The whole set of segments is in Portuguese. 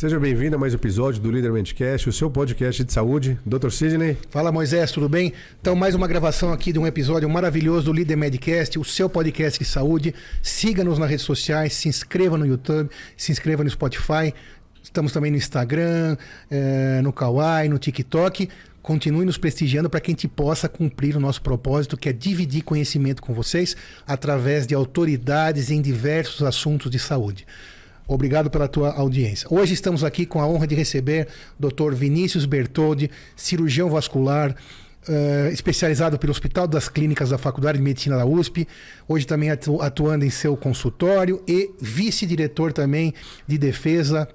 Seja bem-vindo a mais um episódio do Líder Medcast, o seu podcast de saúde. Dr. Sidney. Fala, Moisés, tudo bem? Então, mais uma gravação aqui de um episódio maravilhoso do Líder Medcast, o seu podcast de saúde. Siga-nos nas redes sociais, se inscreva no YouTube, se inscreva no Spotify. Estamos também no Instagram, no Kawaii, no TikTok. Continue nos prestigiando para que a gente possa cumprir o nosso propósito, que é dividir conhecimento com vocês através de autoridades em diversos assuntos de saúde. Obrigado pela tua audiência. Hoje estamos aqui com a honra de receber Dr. Vinícius Bertoldi, cirurgião vascular, especializado pelo Hospital das Clínicas da Faculdade de Medicina da USP, hoje também atuando em seu consultório e vice-diretor também de defesa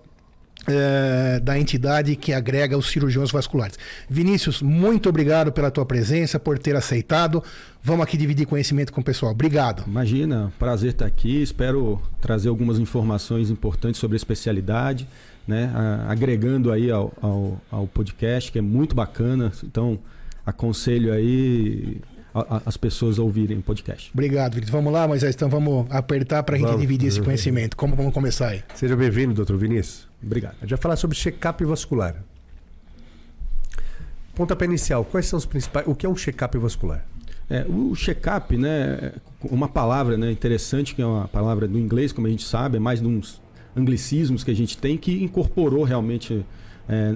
da entidade que agrega os cirurgiões vasculares. Vinícius, muito obrigado pela tua presença, por ter aceitado. Vamos aqui dividir conhecimento com o pessoal. Obrigado. Imagina, prazer estar aqui. Espero trazer algumas informações importantes sobre a especialidade, né? Agregando aí ao podcast, que é muito bacana. Então, aconselho aí as pessoas a ouvirem o podcast. Obrigado, Vinícius. Vamos lá, Moisés, então vamos apertar para a gente dividir esse conhecimento. Como vamos começar aí? Seja bem-vindo, Dr. Vinícius. Obrigado. A gente vai falar sobre check-up vascular. Pontapé inicial, quais são os principais... O que é um check-up vascular? O check-up, né, uma palavra, né, interessante, que é uma palavra do inglês, como a gente sabe, é mais de uns anglicismos que a gente tem, que incorporou realmente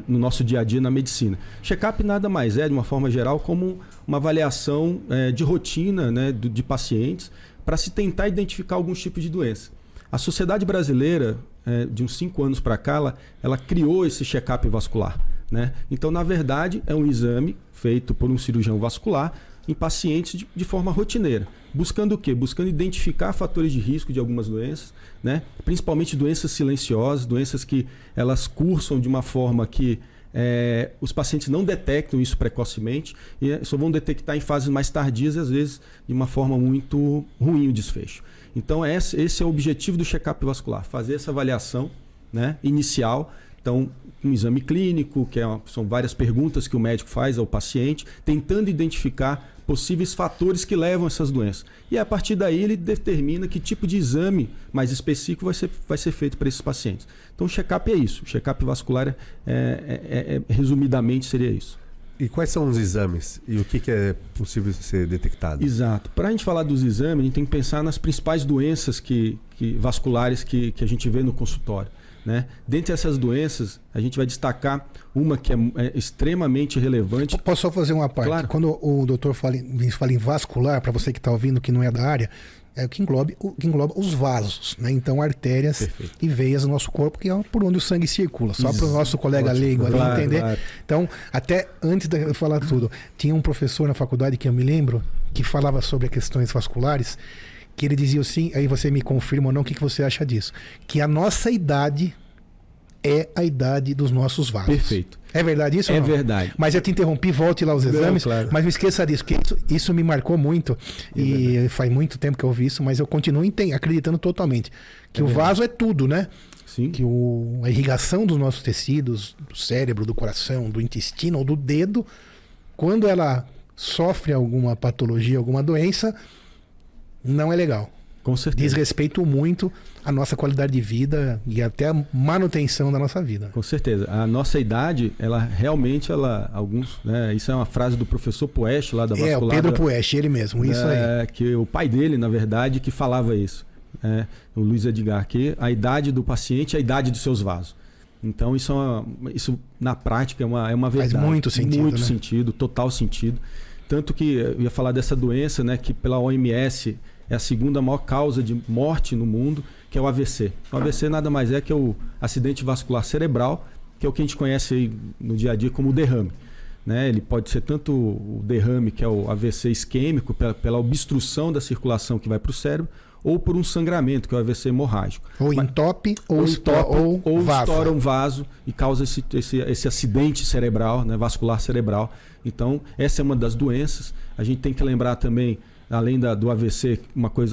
no nosso dia a dia na medicina. Check-up nada mais é, de uma forma geral, como uma avaliação de rotina, né, de pacientes, para se tentar identificar alguns tipos de doença. A Sociedade Brasileira, de uns 5 anos para cá, ela criou esse check-up vascular, né? Então, na verdade, é um exame feito por um cirurgião vascular em pacientes de forma rotineira. Buscando o quê? Buscando identificar fatores de risco de algumas doenças, né? Principalmente doenças silenciosas, doenças que elas cursam de uma forma que os pacientes não detectam isso precocemente e só vão detectar em fases mais tardias e às vezes de uma forma muito ruim o desfecho. Então esse é o objetivo do check-up vascular, fazer essa avaliação, né, inicial. Então, um exame clínico, são várias perguntas que o médico faz ao paciente, tentando identificar possíveis fatores que levam a essas doenças. E a partir daí ele determina que tipo de exame mais específico vai ser feito para esses pacientes. Então o check-up é isso. O check-up vascular, resumidamente, seria isso. E quais são os exames? E o que é possível ser detectado? Exato. Para a gente falar dos exames, a gente tem que pensar nas principais doenças vasculares que a gente vê no consultório, né? Dentre essas doenças, a gente vai destacar uma que é extremamente relevante. Posso só fazer uma parte? Claro. Quando o doutor fala em vascular, para você que está ouvindo que não é da área, é o que engloba os vasos, né? Então, artérias Perfeito. E veias do nosso corpo, que é por onde o sangue circula. Só para o nosso colega leigo ali entender. Claro. Então, até antes de eu falar tudo, tinha um professor na faculdade que eu me lembro, que falava sobre questões vasculares, que ele dizia assim, aí você me confirma ou não, o que você acha disso? Que a nossa idade é a idade dos nossos vasos. Perfeito. É verdade isso? É ou não? Verdade. Mas eu te interrompi, volte lá aos exames, claro. Mas não esqueça disso, que isso me marcou muito e faz muito tempo que eu ouvi isso, mas eu continuo acreditando totalmente que o vaso é tudo, né? Sim. Que a irrigação dos nossos tecidos, do cérebro, do coração, do intestino ou do dedo, quando ela sofre alguma patologia, alguma doença, não é legal. Com certeza. Diz respeito muito à nossa qualidade de vida e até a manutenção da nossa vida. Com certeza. A nossa idade, alguns, né, isso é uma frase do professor Puech, lá da vascular. O Pedro Puech, ele mesmo, isso aí. Que o pai dele, na verdade, que falava isso. O Luiz Edgar, que a idade do paciente é a idade dos seus vasos. Então, isso na prática é uma verdade. Faz muito sentido, Muito né? sentido, total sentido. Tanto que eu ia falar dessa doença, né, que pela OMS é a segunda maior causa de morte no mundo, que é o AVC. O AVC nada mais é que o acidente vascular cerebral, que é o que a gente conhece aí no dia a dia como derrame, né? Ele pode ser tanto o derrame, que é o AVC isquêmico, pela obstrução da circulação que vai para o cérebro, ou por um sangramento, que é o AVC hemorrágico. Ou entope, ou estoura um vaso e causa esse acidente cerebral, né, vascular cerebral. Então, essa é uma das doenças. A gente tem que lembrar também, além do AVC,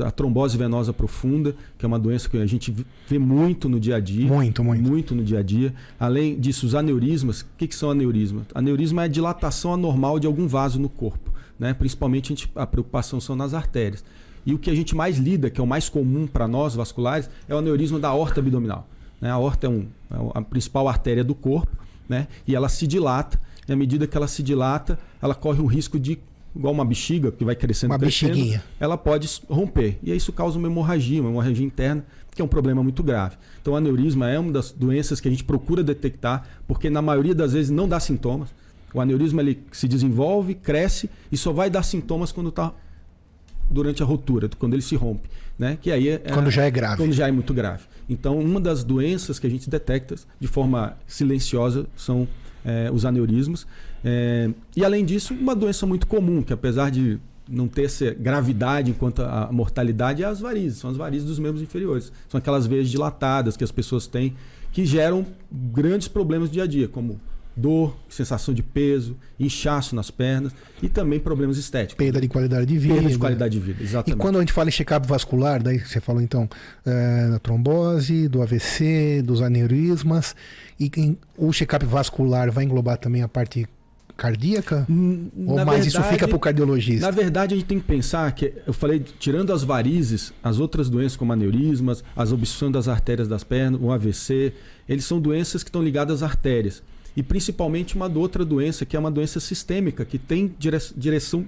a trombose venosa profunda, que é uma doença que a gente vê muito no dia a dia. Muito. Muito no dia a dia. Além disso, os aneurismas. O que são aneurismas? Aneurisma é a dilatação anormal de algum vaso no corpo, né? Principalmente a preocupação são nas artérias. E o que a gente mais lida, que é o mais comum para nós vasculares, é o aneurisma da aorta abdominal. né? A aorta é a principal artéria do corpo, né? E ela se dilata. E à medida que ela se dilata, ela corre o risco de, igual uma bexiga que vai crescendo, bexiguinha. Ela pode romper. E isso causa uma hemorragia interna, que é um problema muito grave. Então, o aneurisma é uma das doenças que a gente procura detectar, porque na maioria das vezes não dá sintomas. O aneurisma ele se desenvolve, cresce e só vai dar sintomas quando está durante a rotura, quando ele se rompe, né? Que aí quando já é grave. Quando já é muito grave. Então, uma das doenças que a gente detecta de forma silenciosa são os aneurismas. E além disso, uma doença muito comum, que apesar de não ter essa gravidade enquanto a mortalidade, é as varizes. São as varizes dos membros inferiores. São aquelas veias dilatadas que as pessoas têm, que geram grandes problemas do dia a dia, como dor, sensação de peso, inchaço nas pernas e também problemas estéticos. Perda de qualidade de vida. Perda de qualidade de vida, exatamente. E quando a gente fala em check-up vascular, daí você falou então da trombose, do AVC, dos aneurismas, e o check-up vascular vai englobar também a parte cardíaca? Ou mais isso fica para o cardiologista? Na verdade, a gente tem que pensar que, eu falei, tirando as varizes, as outras doenças como aneurismas, as obstruções das artérias das pernas, o AVC, eles são doenças que estão ligadas às artérias. E principalmente uma outra doença, que é uma doença sistêmica, que tem direção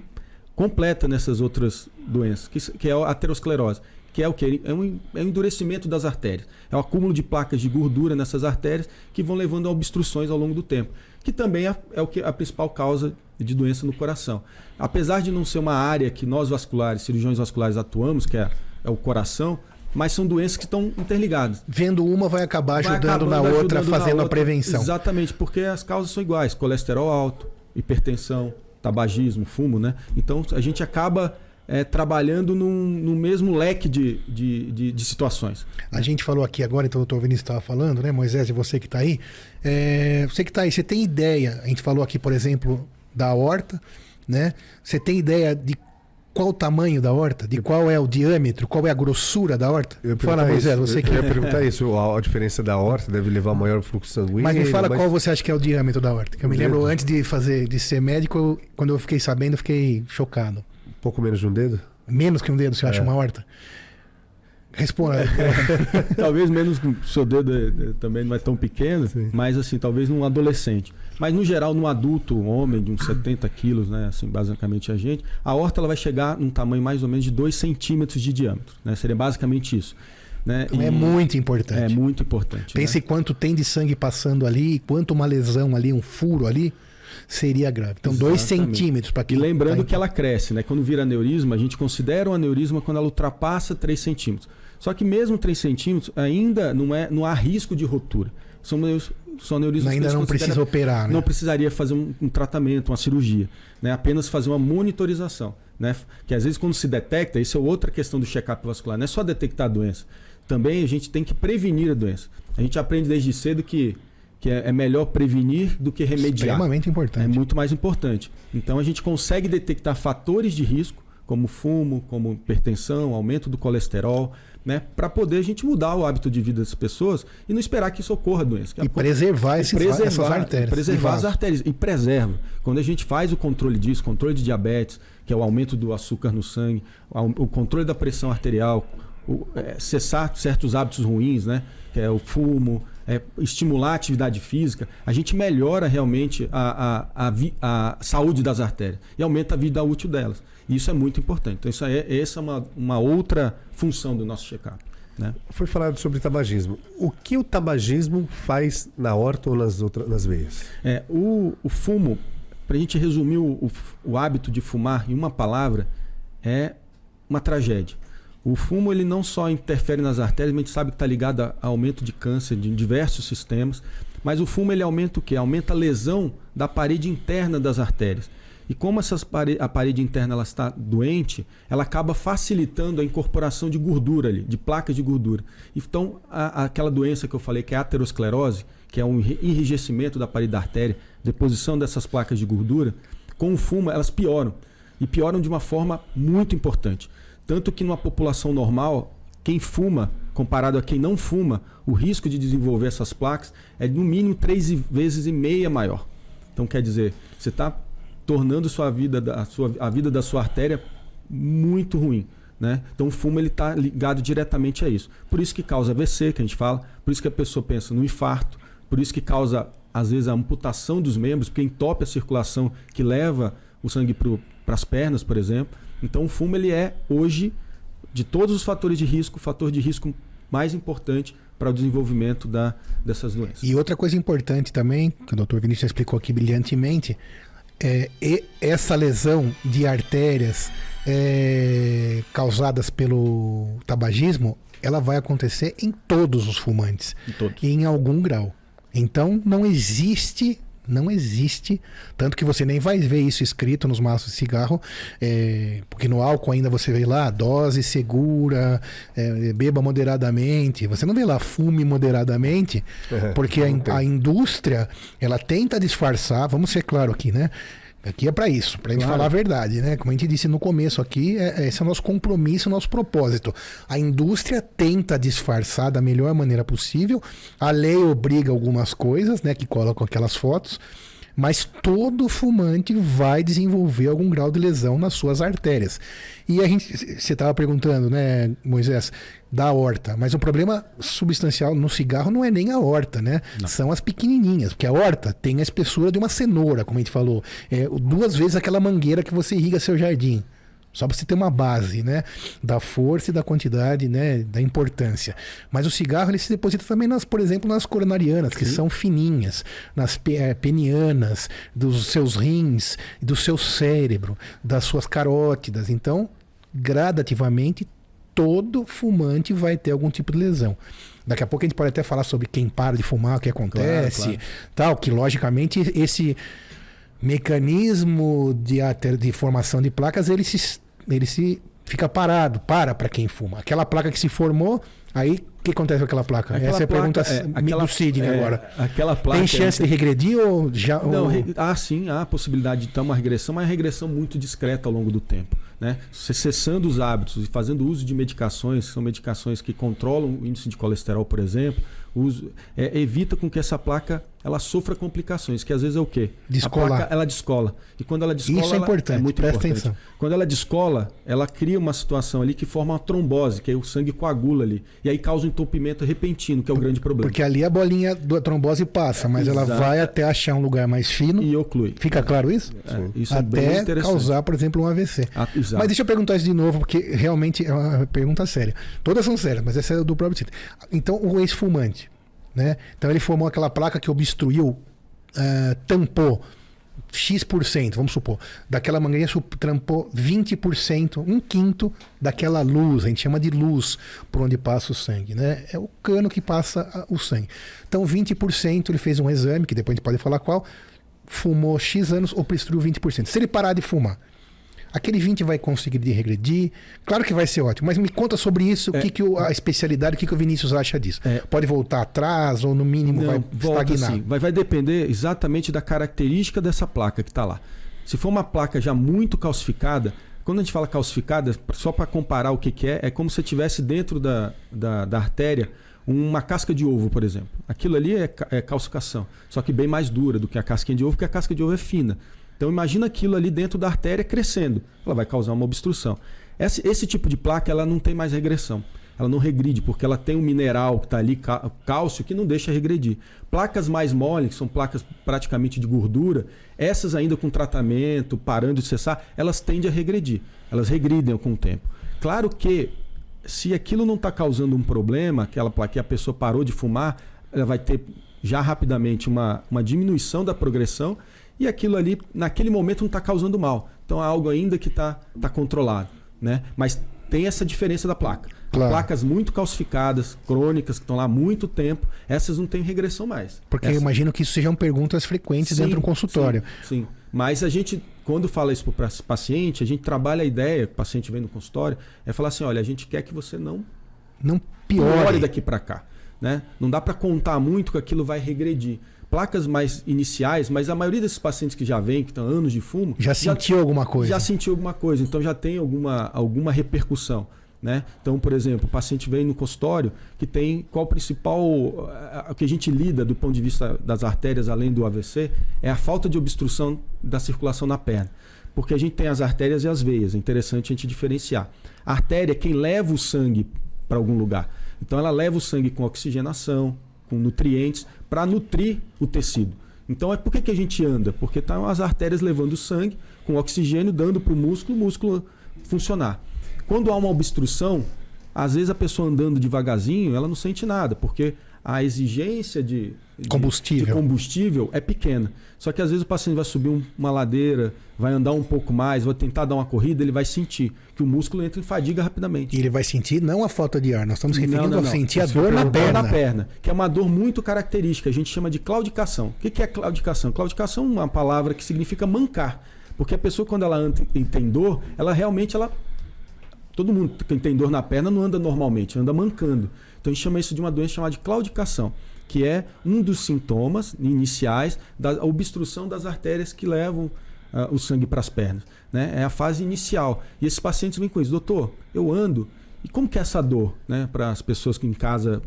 completa nessas outras doenças, que é a aterosclerose, que é o quê? É um endurecimento das artérias. É o acúmulo de placas de gordura nessas artérias que vão levando a obstruções ao longo do tempo, que também é a principal causa de doença no coração. Apesar de não ser uma área que nós vasculares, cirurgiões vasculares atuamos, que é o coração, mas são doenças que estão interligadas. Vendo uma vai acabar ajudando na outra, fazendo a prevenção. Exatamente, porque as causas são iguais. Colesterol alto, hipertensão, tabagismo, fumo, né? Então a gente acaba trabalhando no mesmo leque de situações. A gente falou aqui agora, então o doutor Vinícius estava falando, né, Moisés, e você que está aí. Você tem ideia, a gente falou aqui, por exemplo, da aorta, né? Você tem ideia de qual o tamanho da aorta? De qual é o diâmetro? Qual é a grossura da aorta? Fala, Moisés, você que ia perguntar isso. A diferença da aorta deve levar maior fluxo sanguíneo. Mas me fala qual você acha que é o diâmetro da aorta. Que eu me lembro, antes de ser médico, quando eu fiquei sabendo, eu fiquei chocado. Um pouco menos de um dedo? Menos que um dedo, você acha uma aorta? Responda. Talvez menos que o seu dedo também não é tão pequeno, sim, mas assim, talvez num adolescente. Mas no geral, num adulto, um homem de uns 70 quilos, né, assim, basicamente a aorta ela vai chegar num tamanho mais ou menos de 2 centímetros de diâmetro, né? Seria basicamente isso. Né? Então é muito importante. É muito importante. Pense, né, quanto tem de sangue passando ali, quanto uma lesão ali, um furo ali, seria grave. Então, exatamente, 2 centímetros para quem. E lembrando que ela cresce, né? Quando vira aneurisma, a gente considera o aneurisma quando ela ultrapassa 3 centímetros. Só que mesmo 3 centímetros ainda não há risco de rotura. São aneurismas ainda que não precisa operar, né? Não precisaria fazer um tratamento, uma cirurgia, né? Apenas fazer uma monitorização, né? Que às vezes quando se detecta, isso é outra questão do check-up vascular, não é só detectar a doença. Também a gente tem que prevenir a doença. A gente aprende desde cedo que é melhor prevenir do que remediar. Extremamente importante. É muito mais importante. Então a gente consegue detectar fatores de risco, como fumo, como hipertensão, aumento do colesterol, né, para poder a gente mudar o hábito de vida das pessoas e não esperar que isso ocorra a doença. E preservar essas artérias. Preservar as artérias. E preserva. Quando a gente faz o controle disso, controle de diabetes, que é o aumento do açúcar no sangue, o controle da pressão arterial, cessar certos hábitos ruins, né, que é o fumo, estimular a atividade física, a gente melhora realmente a saúde das artérias e aumenta a vida útil delas. E isso é muito importante. Então, essa é uma outra função do nosso check-up, né? Foi falado sobre tabagismo. O que o tabagismo faz na aorta ou nas veias? O fumo, para a gente resumir o hábito de fumar em uma palavra, é uma tragédia. O fumo ele não só interfere nas artérias, mas a gente sabe que está ligado a aumento de câncer de diversos sistemas, mas o fumo ele aumenta o quê? Aumenta a lesão da parede interna das artérias. E como a parede interna ela está doente, ela acaba facilitando a incorporação de gordura ali, de placas de gordura. Então, aquela doença que eu falei, que é a aterosclerose, que é um enrijecimento da parede da artéria, deposição dessas placas de gordura, com o fumo elas pioram. E pioram de uma forma muito importante. Tanto que numa população normal, quem fuma, comparado a quem não fuma, o risco de desenvolver essas placas é no mínimo 3,5 vezes maior. Então, quer dizer, você está tornando a vida da sua artéria muito ruim, né? Então o fumo ele está ligado diretamente a isso. Por isso que causa AVC, que a gente fala, por isso que a pessoa pensa no infarto, por isso que causa, às vezes, a amputação dos membros, porque entope a circulação que leva o sangue para as pernas, por exemplo. Então o fumo ele é, hoje, de todos os fatores de risco, o fator de risco mais importante para o desenvolvimento dessas doenças. E outra coisa importante também, que o Dr. Vinícius explicou aqui brilhantemente, essa lesão de artérias causadas pelo tabagismo, ela vai acontecer em todos os fumantes, em algum grau. Então não existe, tanto que você nem vai ver isso escrito nos maços de cigarro, porque no álcool ainda você vê lá dose segura, beba moderadamente, você não vê lá fume moderadamente, porque a indústria, ela tenta disfarçar, vamos ser claro aqui, né? Aqui é para isso, para a gente falar a verdade, né? Como a gente disse no começo aqui, esse é o nosso compromisso, o nosso propósito. A indústria tenta disfarçar da melhor maneira possível, a lei obriga algumas coisas, né? Que colocam aquelas fotos, mas todo fumante vai desenvolver algum grau de lesão nas suas artérias. E você estava perguntando, né, Moisés, da aorta, mas o problema substancial no cigarro não é nem a aorta, né? Não. São as pequenininhas, porque a aorta tem a espessura de uma cenoura, como a gente falou, 2 vezes aquela mangueira que você irriga seu jardim. Só para você ter uma base, né, da força e da quantidade, né, da importância. Mas o cigarro ele se deposita também, por exemplo, nas coronarianas, que são fininhas, nas penianas, dos seus rins, do seu cérebro, das suas carótidas. Então, gradativamente, todo fumante vai ter algum tipo de lesão. Daqui a pouco a gente pode até falar sobre quem para de fumar, o que acontece, tal, que logicamente esse mecanismo de formação de placas, ele se fica parado, para quem fuma. Aquela placa que se formou, aí o que acontece com aquela placa? Essa é a pergunta do Sidney agora. Aquela placa tem chance de regredir ou já... Não, sim, há a possibilidade de ter uma regressão, mas uma regressão muito discreta ao longo do tempo, né? Você cessando os hábitos e fazendo uso de medicações, que são medicações que controlam o índice de colesterol, por exemplo, evita com que essa placa ela sofra complicações, que às vezes é o quê? Descolar. A placa ela descola. E quando ela descola, isso é importante, muito presta importante. atenção. Quando ela descola, ela cria uma situação ali que forma uma trombose, que aí o sangue coagula ali. E aí causa um entupimento repentino, que é o grande problema. Porque ali a bolinha da trombose passa, mas ela vai até achar um lugar mais fino. E oclui. Fica claro isso? Isso até é bem causar, por exemplo, um AVC. Exato. Mas deixa eu perguntar isso de novo, porque realmente é uma pergunta séria. Todas são sérias, mas essa é do próprio Sidney. Então, o ex-fumante, né? Então ele formou aquela placa que obstruiu, tampou X%, vamos supor, daquela mangueira tampou 20%, 1/5 daquela luz, a gente chama de luz por onde passa o sangue, né? É o cano que passa o sangue. Então 20% ele fez um exame, que depois a gente pode falar qual, fumou X anos, obstruiu 20%. Se ele parar de fumar, aquele 20 vai conseguir regredir? Claro que vai ser ótimo, mas me conta sobre isso, a especialidade, o que o Vinícius acha disso? Pode voltar atrás ou no mínimo vai estagnar? Sim. Vai depender exatamente da característica dessa placa que está lá. Se for uma placa já muito calcificada, quando a gente fala calcificada, só para comparar o que é como se tivesse dentro da artéria uma casca de ovo, por exemplo. Aquilo ali é calcificação, só que bem mais dura do que a casquinha de ovo, porque a casca de ovo é fina. Então imagina aquilo ali dentro da artéria crescendo. Ela vai causar uma obstrução. Esse tipo de placa ela não tem mais regressão. Ela não regride, porque ela tem um mineral que está ali, cálcio, que não deixa regredir. Placas mais moles, que são placas praticamente de gordura, essas ainda com tratamento, parando de cessar, elas tendem a regredir. Elas regridem com o tempo. Claro que se aquilo não está causando um problema, aquela placa que a pessoa parou de fumar, ela vai ter já rapidamente uma diminuição da progressão, e aquilo ali, naquele momento, não está causando mal. Então é algo ainda que está controlado, né? Mas tem essa diferença da placa. Claro. Placas muito calcificadas, crônicas, que estão lá há muito tempo, essas não têm regressão mais. Porque eu imagino que isso sejam perguntas frequentes dentro do consultório. Sim. Mas a gente, quando fala isso para o paciente, a gente trabalha a ideia, o paciente vem no consultório, é falar assim, olha, a gente quer que você não piore daqui para cá, né? Não dá para contar muito que aquilo vai regredir. Placas mais iniciais, mas a maioria desses pacientes que já vêm, que estão anos de fumo... Já sentiu alguma coisa. Já sentiu alguma coisa, então já tem alguma repercussão, né? Então, por exemplo, o paciente vem no consultório que tem qual o principal... O que a gente lida do ponto de vista das artérias, além do AVC, é a falta de obstrução da circulação na perna. Porque a gente tem as artérias e as veias. É interessante a gente diferenciar. A artéria é quem leva o sangue para algum lugar. Então ela leva o sangue com oxigenação, com nutrientes, para nutrir o tecido. Então por que a gente anda? Porque estão as artérias levando o sangue com oxigênio, dando para o músculo funcionar. Quando há uma obstrução, às vezes a pessoa andando devagarzinho, ela não sente nada, porque a exigência de combustível é pequena. Só que às vezes o paciente vai subir uma ladeira, vai andar um pouco mais, vai tentar dar uma corrida, ele vai sentir que o músculo entra em fadiga rapidamente. E ele vai sentir não a falta de ar, nós estamos referindo a sentir a dor na perna. Na perna, que é uma dor muito característica, a gente chama de claudicação. O que é claudicação? Claudicação é uma palavra que significa mancar. Porque a pessoa, quando ela tem dor, ela realmente... Todo mundo que tem dor na perna não anda normalmente, anda mancando. Então a gente chama isso de uma doença chamada de claudicação, que é um dos sintomas iniciais da obstrução das artérias que levam o sangue para as pernas. Né? É a fase inicial. E esses pacientes vêm com isso. Doutor, eu ando. E como que é essa dor? Né? Para as pessoas que em casa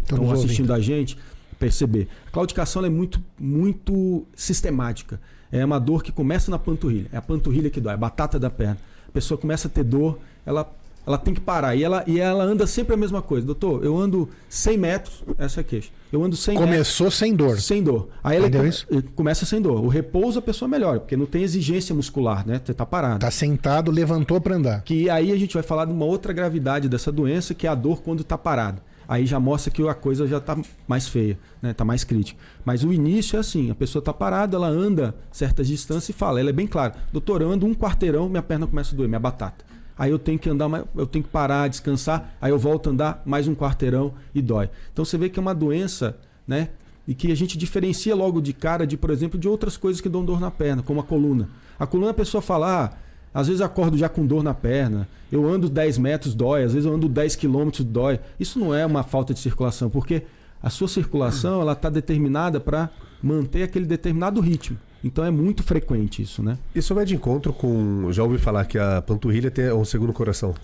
estão assistindo a gente perceber. A claudicação é muito sistemática. É uma dor que começa na panturrilha. É a panturrilha que dói, a batata da perna. A pessoa começa a ter dor, ela tem que parar. E ela anda sempre a mesma coisa. Doutor, eu ando 100 metros, essa é a queixa. Eu ando 100 Começou metros, sem dor. Sem dor. Aí ela começa sem dor. O repouso a pessoa melhora, porque não tem exigência muscular, né? Você está parado. Está sentado, levantou para andar. Que aí a gente vai falar de uma outra gravidade dessa doença, que é a dor quando está parado. Aí já mostra que a coisa já está mais feia, né? Está mais crítica. Mas o início é assim, a pessoa está parada, ela anda certas distâncias e fala, ela é bem clara, doutor, eu ando um quarteirão, minha perna começa a doer, minha batata. Aí eu tenho que andar, eu tenho que parar, descansar, aí eu volto a andar mais um quarteirão e dói. Então você vê que é uma doença, né? E que a gente diferencia logo de cara, por exemplo, de outras coisas que dão dor na perna, como a coluna. A coluna a pessoa fala, às vezes eu acordo já com dor na perna, eu ando 10 metros, dói, às vezes eu ando 10 quilômetros, dói. Isso não é uma falta de circulação, porque a sua circulação ela está determinada para manter aquele determinado ritmo. Então é muito frequente isso, né? Isso vai de encontro com... Já ouvi falar que a panturrilha tem um segundo coração.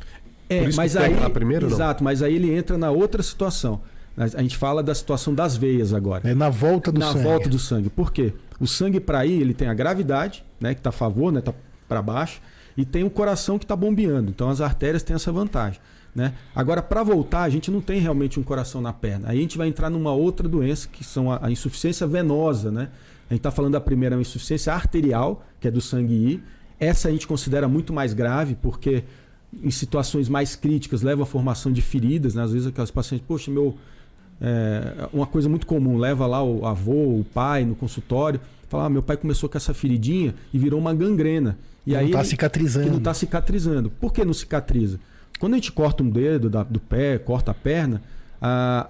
É, por isso mas que aí... lá primeiro, exato, mas aí ele entra na outra situação. A gente fala da situação das veias agora. É na volta do sangue. Na volta do sangue. Por quê? O sangue para ir, ele tem a gravidade, né, que está a favor, né, está para baixo, e tem o coração que está bombeando. Então as artérias têm essa vantagem. Né? Agora, para voltar, a gente não tem realmente um coração na perna. Aí a gente vai entrar numa outra doença, que são a insuficiência venosa. Né? A gente está falando da primeira, a insuficiência arterial, que é do sangue ir. Essa a gente considera muito mais grave, porque em situações mais críticas leva à formação de feridas. Né? Às vezes aquelas pacientes, poxa, uma coisa muito comum, leva lá o avô, o pai no consultório, fala, meu pai começou com essa feridinha e virou uma gangrena. E aí não está cicatrizando. Que não está cicatrizando. Por que não cicatriza? Quando a gente corta um dedo do pé, corta a perna,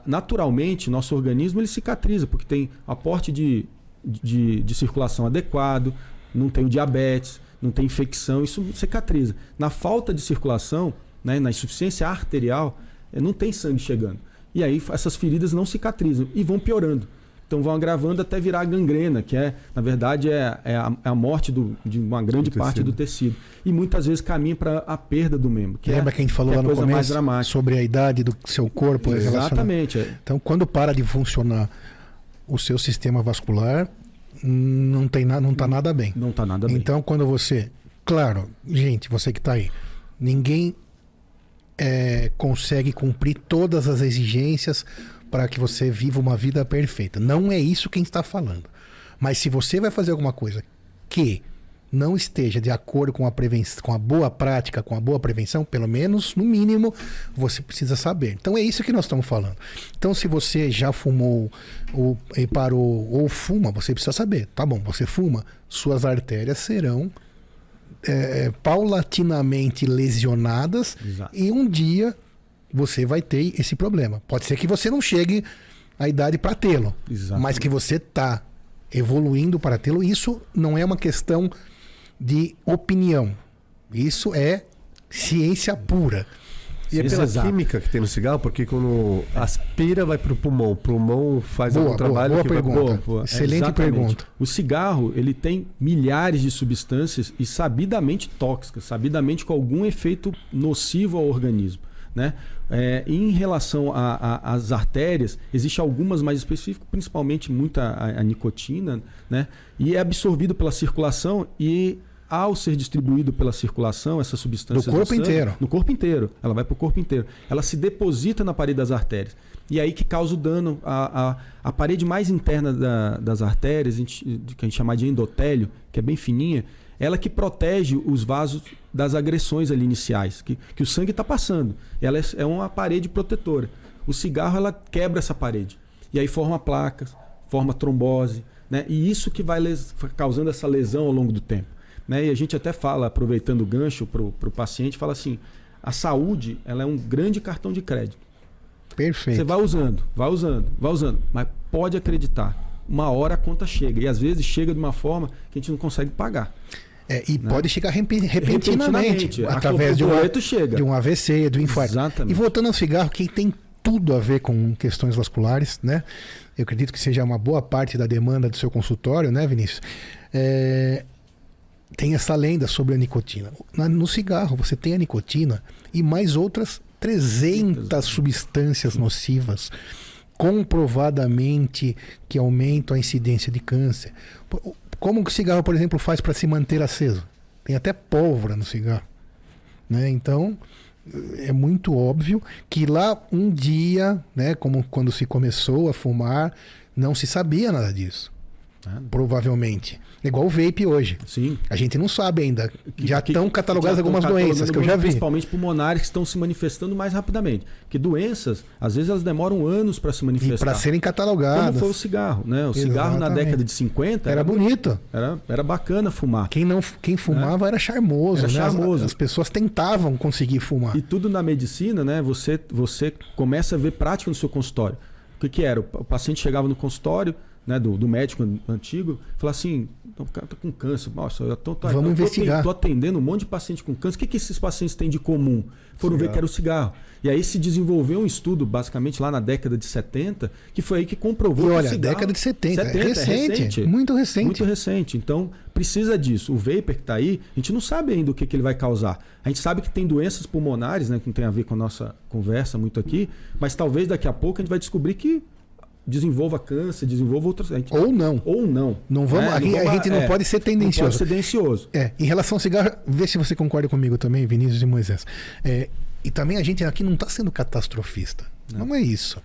naturalmente nosso organismo ele cicatriza, porque tem aporte de circulação adequado, não tem o diabetes, não tem infecção, isso cicatriza. Na falta de circulação, né, na insuficiência arterial, não tem sangue chegando. E aí essas feridas não cicatrizam e vão piorando. Então vão agravando até virar gangrena, que na verdade é a morte de uma grande parte do tecido. E muitas vezes caminha para a perda do membro. Lembra que a gente falou lá no começo sobre a idade do seu corpo? Exatamente. Então quando para de funcionar o seu sistema vascular, não está nada bem. Não está nada bem. Então quando você... Claro, gente, você que está aí, ninguém consegue cumprir todas as exigências para que você viva uma vida perfeita. Não é isso que a gente está falando. Mas se você vai fazer alguma coisa que não esteja de acordo com a boa prática, com a boa prevenção, pelo menos, no mínimo, você precisa saber. Então é isso que nós estamos falando. Então se você já fumou ou parou ou fuma, você precisa saber. Tá bom, você fuma, suas artérias serão paulatinamente lesionadas. Exato. E um dia você vai ter esse problema. Pode ser que você não chegue à idade para tê-lo, mas que você está evoluindo para tê-lo. Isso não é uma questão de opinião. Isso é ciência pura. E é pela química que tem no cigarro, porque quando aspira vai para o pulmão. O pulmão faz algum trabalho. Boa pergunta. Excelente pergunta. O cigarro ele tem milhares de substâncias e sabidamente tóxicas, sabidamente com algum efeito nocivo ao organismo. Né? Em relação às artérias, existe algumas mais específicas, principalmente muita a nicotina, né? E é absorvido pela circulação e ao ser distribuído pela circulação, essa substância... Do corpo inteiro. No corpo inteiro. Ela vai para o corpo inteiro. Ela se deposita na parede das artérias. E aí que causa o dano. A parede mais interna das artérias, que a gente chama de endotélio, que é bem fininha, ela que protege os vasos das agressões ali iniciais, que o sangue está passando. Ela é uma parede protetora. O cigarro, ela quebra essa parede. E aí forma placas, forma trombose, né? E isso que vai causando essa lesão ao longo do tempo, né? E a gente até fala, aproveitando o gancho para o paciente, fala assim, a saúde, ela é um grande cartão de crédito. Perfeito. Você vai usando, mas pode acreditar, uma hora a conta chega. E às vezes chega de uma forma que a gente não consegue pagar. E né? Pode chegar repentinamente através de um AVC, do infarto. Exatamente. E voltando ao cigarro, que tem tudo a ver com questões vasculares, né? Eu acredito que seja uma boa parte da demanda do seu consultório, né, Vinícius? Tem essa lenda sobre a nicotina. No cigarro você tem a nicotina e mais outras 300 substâncias nocivas comprovadamente que aumentam a incidência de câncer. Como que o cigarro, por exemplo, faz para se manter aceso? Tem até pólvora no cigarro, né? Então, é muito óbvio que lá um dia, né, como quando se começou a fumar, não se sabia nada disso. Provavelmente. Igual o vape hoje. Sim. A gente não sabe ainda. Já estão catalogadas algumas doenças que eu já vi. Principalmente pulmonares que estão se manifestando mais rapidamente. Porque doenças, às vezes elas demoram anos para se manifestar. E para serem catalogadas. Como foi o cigarro, né? O cigarro na década de 50 era bonito. Era bacana fumar. Quem fumava era charmoso. Era charmoso. As pessoas tentavam conseguir fumar. E tudo na medicina, né? Você começa a ver prática no seu consultório. O que era? O paciente chegava no consultório, né, do médico antigo, falar assim, o cara tá com câncer, nossa, vamos investigar. Tô atendendo um monte de paciente com câncer, o que esses pacientes têm de comum? Foram ver que era o cigarro. E aí se desenvolveu um estudo, basicamente lá na década de 70, que foi aí que comprovou que o cigarro... década de 70 é recente, muito recente. Muito recente, então precisa disso. O vapor que está aí, a gente não sabe ainda o que ele vai causar. A gente sabe que tem doenças pulmonares, né, que não tem a ver com a nossa conversa muito aqui, mas talvez daqui a pouco a gente vai descobrir que desenvolva câncer, desenvolva outras... Ou não. Não vamos, a gente não pode ser tendencioso. Não pode ser tendencioso. Em relação ao cigarro, vê se você concorda comigo também, Vinícius e Moisés. E também a gente aqui não está sendo catastrofista. Não é isso.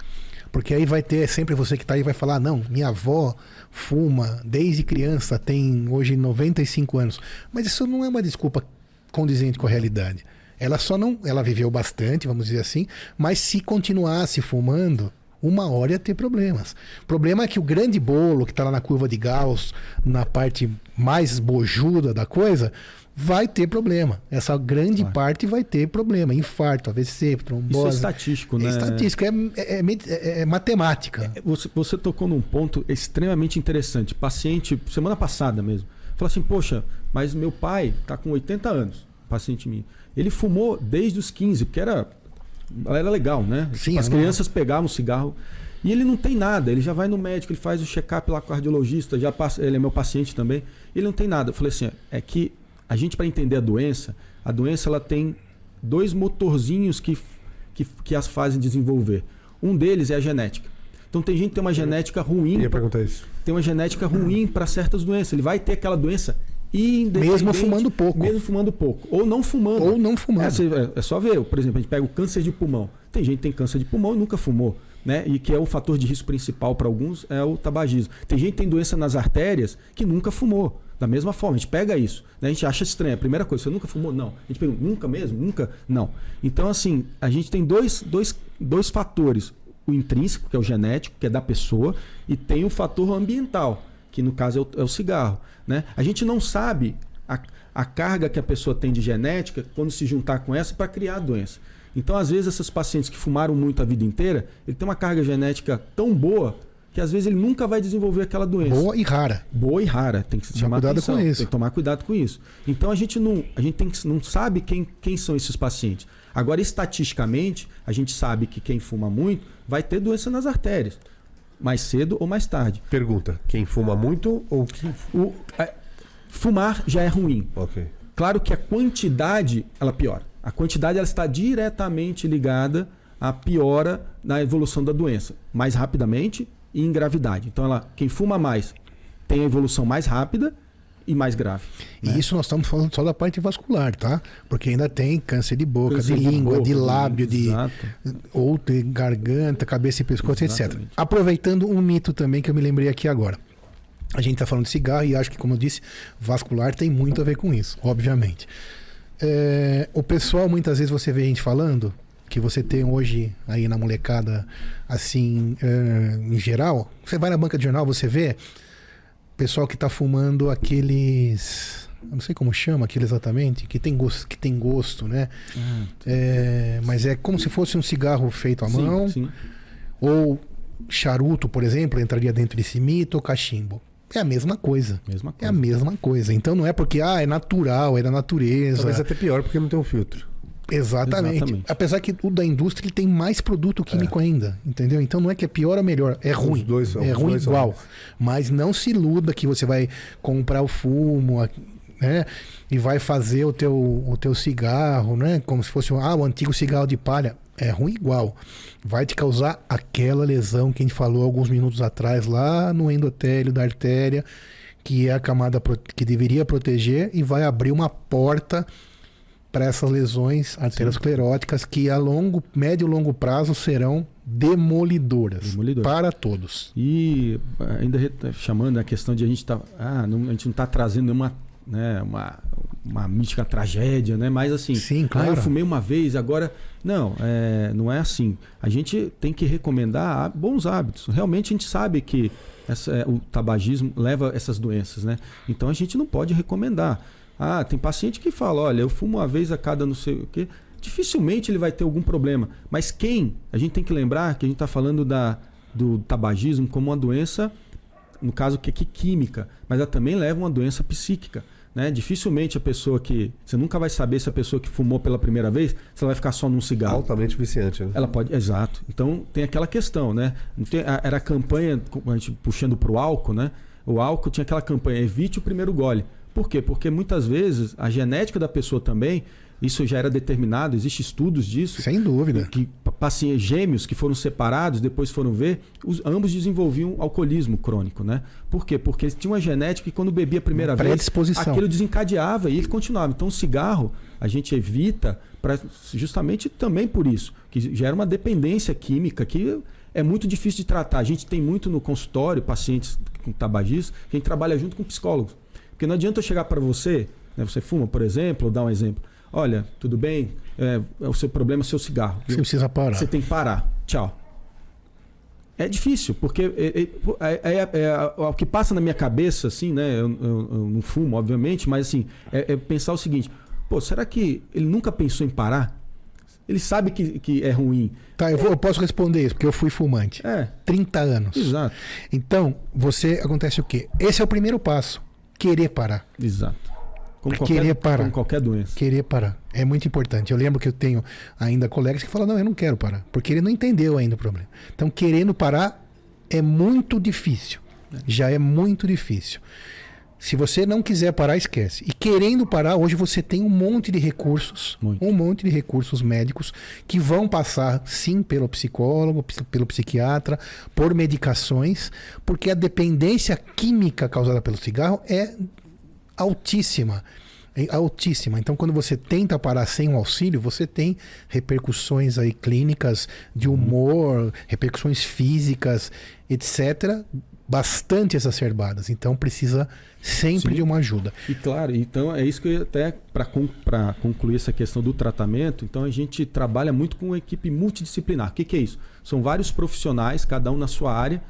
Porque aí vai ter sempre você que está aí vai falar, não, minha avó fuma desde criança, tem hoje 95 anos. Mas isso não é uma desculpa condizente com a realidade. Ela viveu bastante, vamos dizer assim, mas se continuasse fumando, uma hora ia ter problemas. O problema é que o grande bolo que está lá na curva de Gauss, na parte mais bojuda da coisa, vai ter problema. Essa grande parte vai ter problema. Infarto, AVC, trombose. Isso é estatístico, né? É estatístico, é matemática. Você tocou num ponto extremamente interessante. Paciente, semana passada mesmo, falou assim, poxa, mas meu pai está com 80 anos, paciente meu. Ele fumou desde os 15, porque era legal, né? Sim, as crianças pegavam o cigarro e ele não tem nada, ele já vai no médico, ele faz o check-up lá com o cardiologista, ele é meu paciente também, ele não tem nada. Eu falei assim, é que a gente, para entender a doença ela tem 2 motorzinhos que as fazem desenvolver. Um deles é a genética. Então tem gente que tem uma genética ruim. Eu ia perguntar isso. Tem uma genética ruim para certas doenças. Ele vai ter aquela doença mesmo fumando pouco. Ou não fumando. É só ver. Por exemplo, a gente pega o câncer de pulmão. Tem gente que tem câncer de pulmão e nunca fumou, né? E que é o fator de risco principal para alguns é o tabagismo. Tem gente que tem doença nas artérias que nunca fumou. Da mesma forma, a gente pega isso, né? A gente acha estranho. A primeira coisa, você nunca fumou? Não. A gente pergunta, nunca mesmo? Nunca? Não. Então, assim, a gente tem dois fatores. O intrínseco, que é o genético, que é da pessoa, e tem o fator ambiental, que no caso é o cigarro, né? A gente não sabe a carga que a pessoa tem de genética quando se juntar com essa para criar a doença. Então, às vezes, esses pacientes que fumaram muito a vida inteira, ele tem uma carga genética tão boa que às vezes ele nunca vai desenvolver aquela doença. Boa e rara. Tem que se chamar atenção. Tem que tomar cuidado com isso. Então a gente não sabe quem são esses pacientes. Agora, estatisticamente, a gente sabe que quem fuma muito vai ter doença nas artérias. Mais cedo ou mais tarde. Pergunta, quem fuma muito ou quem... Fumar já é ruim. Ok. Claro que a quantidade, ela piora. A quantidade ela está diretamente ligada à piora na evolução da doença. Mais rapidamente e em gravidade. Então, quem fuma mais tem a evolução mais rápida e mais grave. E né? isso nós estamos falando só da parte vascular, tá? Porque ainda tem câncer de boca, de língua, de lábio, ou de garganta, cabeça e pescoço, etc. Aproveitando um mito também que eu me lembrei aqui agora. A gente está falando de cigarro e acho que, como eu disse, vascular tem muito a ver com isso, obviamente. O pessoal, muitas vezes você vê a gente falando que você tem hoje aí na molecada, assim, em geral, você vai na banca de jornal, você vê pessoal que tá fumando aqueles, eu não sei como chama aquilo exatamente, que tem gosto, né? Mas é como se fosse um cigarro feito à mão, sim. ou charuto, por exemplo, entraria dentro desse mito, ou cachimbo. É a mesma coisa. É a mesma coisa. Então não é porque é natural, é da natureza. Talvez até pior porque não tem um filtro. Exatamente. Apesar que o da indústria ele tem mais produto químico ainda, entendeu? Então não é que é pior ou melhor, é ruim. É ruim igual. Mas não se iluda que você vai comprar o fumo, né? E vai fazer o teu cigarro, né? Como se fosse o antigo cigarro de palha. É ruim igual. Vai te causar aquela lesão que a gente falou alguns minutos atrás lá no endotélio da artéria, que é a camada que deveria proteger e vai abrir uma porta para essas lesões arterioscleróticas que a médio e longo prazo serão demolidoras para todos. E ainda chamando a questão de a gente a gente não está trazendo nenhuma, né, uma mítica tragédia, né? Mas assim, sim, claro. Eu fumei uma vez, agora não é assim. A gente tem que recomendar bons hábitos. Realmente a gente sabe que o tabagismo leva a essas doenças, né? Então a gente não pode recomendar. Tem paciente que fala, olha, eu fumo uma vez a cada não sei o quê. Dificilmente ele vai ter algum problema. Mas a gente tem que lembrar que a gente está falando do tabagismo como uma doença, no caso que é química, mas ela também leva uma doença psíquica. Né? Dificilmente a pessoa você nunca vai saber se a pessoa que fumou pela primeira vez, se ela vai ficar só num cigarro. Altamente viciante, né? Ela pode, exato. Então tem aquela questão, né? Era a campanha, a gente puxando para o álcool, né? O álcool tinha aquela campanha, evite o primeiro gole. Por quê? Porque muitas vezes a genética da pessoa também, isso já era determinado, existem estudos disso. Sem dúvida. Que pacientes gêmeos que foram separados, depois foram ver, ambos desenvolviam alcoolismo crônico, né? Por quê? Porque eles tinham uma genética que quando bebia a primeira vez, aquilo desencadeava e ele continuava. Então o cigarro a gente evita justamente também por isso, que gera uma dependência química que é muito difícil de tratar. A gente tem muito no consultório pacientes com tabagismo que a gente trabalha junto com psicólogos. Porque não adianta eu chegar para você, né, você fuma, por exemplo, ou dar um exemplo. Olha, tudo bem, o seu problema é o seu cigarro. Você precisa parar. Você tem que parar. Tchau. É difícil, porque o que passa na minha cabeça, assim, né? Eu não fumo, obviamente, mas assim, é pensar o seguinte: será que ele nunca pensou em parar? Ele sabe que é ruim. Tá, eu posso responder isso, porque eu fui fumante. 30 anos. Exato. Então, acontece o quê? Esse é o primeiro passo. Querer parar. Exato. Como qualquer doença. Querer parar. É muito importante. Eu lembro que eu tenho ainda colegas que falam, não, eu não quero parar. Porque ele não entendeu ainda o problema. Então, querendo parar é muito difícil. Já é muito difícil. Se você não quiser parar, esquece. E querendo parar, hoje você tem um monte de recursos. Um monte de recursos médicos que vão passar, sim, pelo psicólogo, pelo psiquiatra, por medicações, porque a dependência química causada pelo cigarro é altíssima. É altíssima. Então, quando você tenta parar sem um auxílio, você tem repercussões aí clínicas de humor, repercussões físicas, etc., bastante exacerbadas. Então, precisa sempre de uma ajuda. E claro, então é isso que eu até, para concluir essa questão do tratamento, então a gente trabalha muito com uma equipe multidisciplinar. O que é isso? São vários profissionais, cada um na sua área,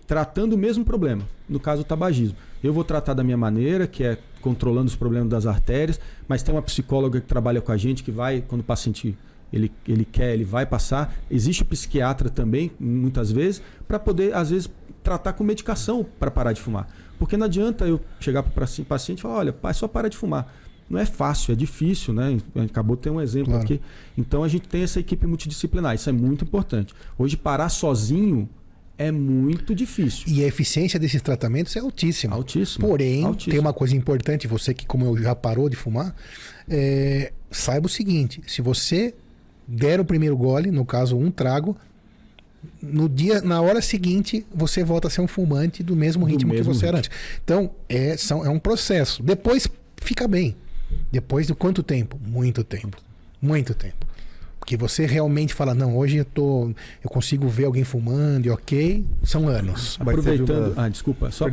tratando o mesmo problema, no caso o tabagismo. Eu vou tratar da minha maneira, que é controlando os problemas das artérias, mas tem uma psicóloga que trabalha com a gente, que vai, quando o paciente ele quer, ele vai passar. Existe psiquiatra também, muitas vezes, para poder, às vezes, tratar com medicação para parar de fumar. Porque não adianta eu chegar para o paciente e falar, olha, pai, só para de fumar. Não é fácil, é difícil, né? A gente acabou de ter um exemplo aqui. Então a gente tem essa equipe multidisciplinar, isso é muito importante. Hoje parar sozinho é muito difícil. E a eficiência desses tratamentos é altíssima. Altíssima. Porém, tem uma coisa importante, você que, como eu já parou de fumar, saiba o seguinte, se você der o primeiro gole, no caso um trago, na hora seguinte, você volta a ser um fumante do mesmo ritmo que você era antes. Então, é um processo. Depois fica bem. Depois de quanto tempo? Muito tempo. Muito tempo. Porque você realmente fala, não, hoje eu consigo ver alguém fumando e ok, são anos. Aproveitando, desculpa, só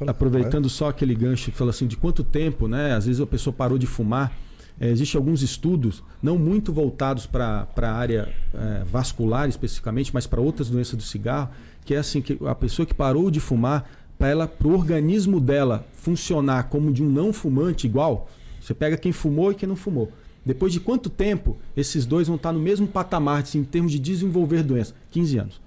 aproveitando só aquele gancho que fala assim, de quanto tempo, né? Às vezes a pessoa parou de fumar. Existem alguns estudos, não muito voltados para a área vascular especificamente, mas para outras doenças do cigarro, que é assim, que a pessoa que parou de fumar, para o organismo dela funcionar como de um não fumante igual, você pega quem fumou e quem não fumou. Depois de quanto tempo esses dois vão estar no mesmo patamar assim, em termos de desenvolver doença? 15 anos.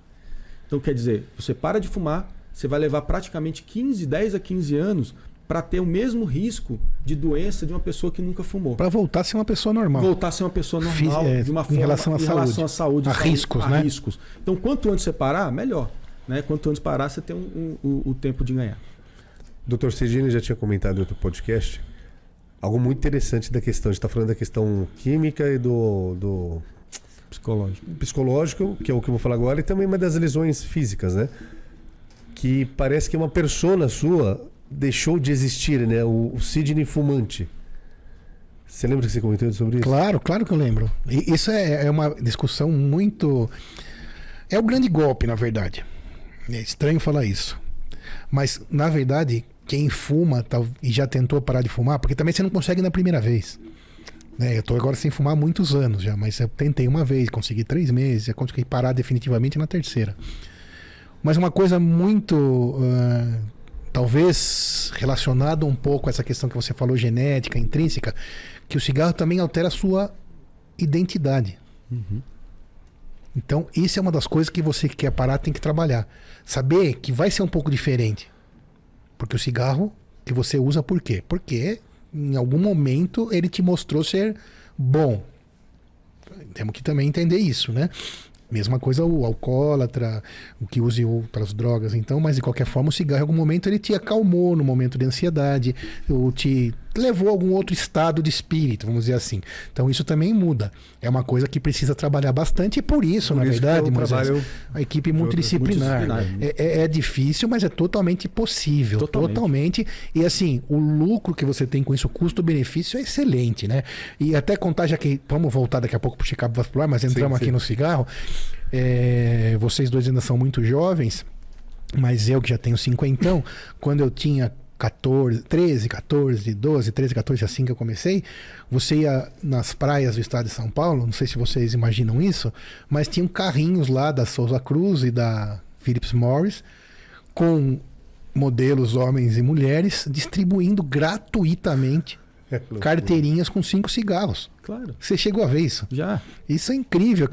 Então quer dizer, você para de fumar, você vai levar praticamente 10 a 15 anos para ter o mesmo risco de doença de uma pessoa que nunca fumou. Para voltar a ser uma pessoa normal. Voltar a ser uma pessoa normal, de uma forma, em relação à saúde. A riscos. Então quanto antes você parar, melhor. Né? Quanto antes parar, você tem o tempo de ganhar. Dr. Sergini já tinha comentado em outro podcast algo muito interessante da questão. A gente está falando da questão química e do psicológico, que é o que eu vou falar agora, e também uma das lesões físicas, né? Que parece que uma persona sua deixou de existir, né? O Sidney fumante. Você lembra que você comentou sobre isso? Claro que eu lembro. E isso é uma discussão muito... É o grande golpe, na verdade. É estranho falar isso. Mas, na verdade... Quem fuma e já tentou parar de fumar, porque também você não consegue na primeira vez. Eu estou agora sem fumar há muitos anos já, mas eu tentei uma vez, consegui 3 meses, já consegui parar definitivamente na terceira. Mas uma coisa muito, talvez relacionada um pouco a essa questão que você falou, genética, intrínseca, que o cigarro também altera a sua identidade. Uhum. Então, isso é uma das coisas que você que quer parar tem que trabalhar. Saber que vai ser um pouco diferente. Porque o cigarro que você usa, por quê? Porque em algum momento ele te mostrou ser bom. Temos que também entender isso, né? Mesma coisa o alcoólatra, o que use outras drogas, então, mas de qualquer forma o cigarro em algum momento ele te acalmou no momento de ansiedade, ou te levou a algum outro estado de espírito, vamos dizer assim. Então isso também muda. É uma coisa que precisa trabalhar bastante e por isso, na verdade, Moisés, a equipe multidisciplinar. É difícil, mas é totalmente possível. Totalmente. E assim, o lucro que você tem com isso, o custo-benefício é excelente, né? E até contar, já que vamos voltar daqui a pouco para o check-up vascular, mas entramos aqui no cigarro. Vocês dois ainda são muito jovens, mas eu que já tenho 50, quando eu tinha 13, 14, 12, 13, 14, assim que eu comecei, você ia nas praias do estado de São Paulo, não sei se vocês imaginam isso, mas tinham carrinhos lá da Souza Cruz e da Philip Morris com modelos homens e mulheres distribuindo gratuitamente carteirinhas com 5 cigarros. Claro. Você chegou a ver isso? Já. Isso é incrível.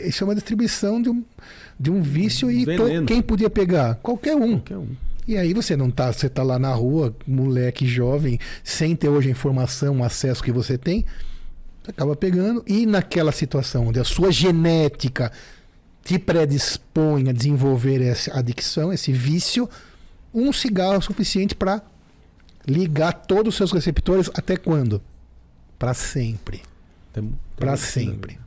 Isso é uma distribuição de um vício e quem podia pegar? Qualquer um. E aí você tá lá na rua, moleque jovem, sem ter hoje a informação, o acesso que você tem, você acaba pegando. E naquela situação onde a sua genética te predispõe a desenvolver essa adicção, esse vício, um cigarro é suficiente para ligar todos os seus receptores até quando? Para sempre. Para sempre.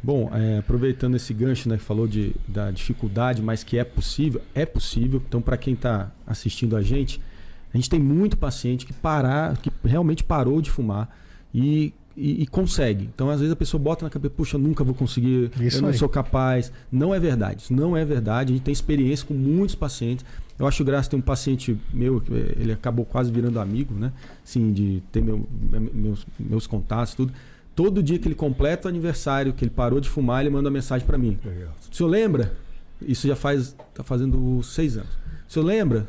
Bom, aproveitando esse gancho, né, que falou da dificuldade, mas que é possível. Então, para quem está assistindo a gente tem muito paciente que realmente parou de fumar e consegue. Então, às vezes a pessoa bota na cabeça, puxa, nunca vou conseguir, eu não sou capaz. Não é verdade, isso não é verdade. A gente tem experiência com muitos pacientes. Eu acho graça ter um paciente meu, ele acabou quase virando amigo, né? Assim, de ter meus contatos, tudo. Todo dia que ele completa o aniversário, que ele parou de fumar, ele manda uma mensagem para mim. Legal. O senhor lembra? Isso já tá fazendo 6 anos. O senhor lembra?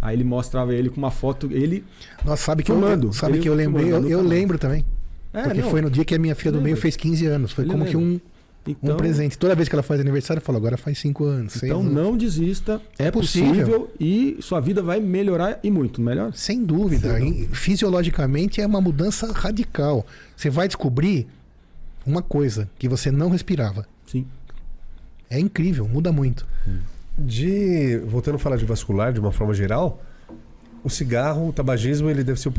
Aí ele mostrava ele com uma foto, ele fumando. Sabe que eu lembrei? Eu lembro também. Porque foi no dia que a minha filha do meio fez 15 anos. Foi como que um presente. Toda vez que ela faz aniversário, eu falo, agora faz 5 anos. 6 então anos. Não desista. É possível e sua vida vai melhorar e muito, melhor? Sem dúvida. Fisiologicamente é uma mudança radical. Você vai descobrir uma coisa que você não respirava. Sim. É incrível, muda muito. Voltando a falar de vascular de uma forma geral, o cigarro, o tabagismo, ele deve ser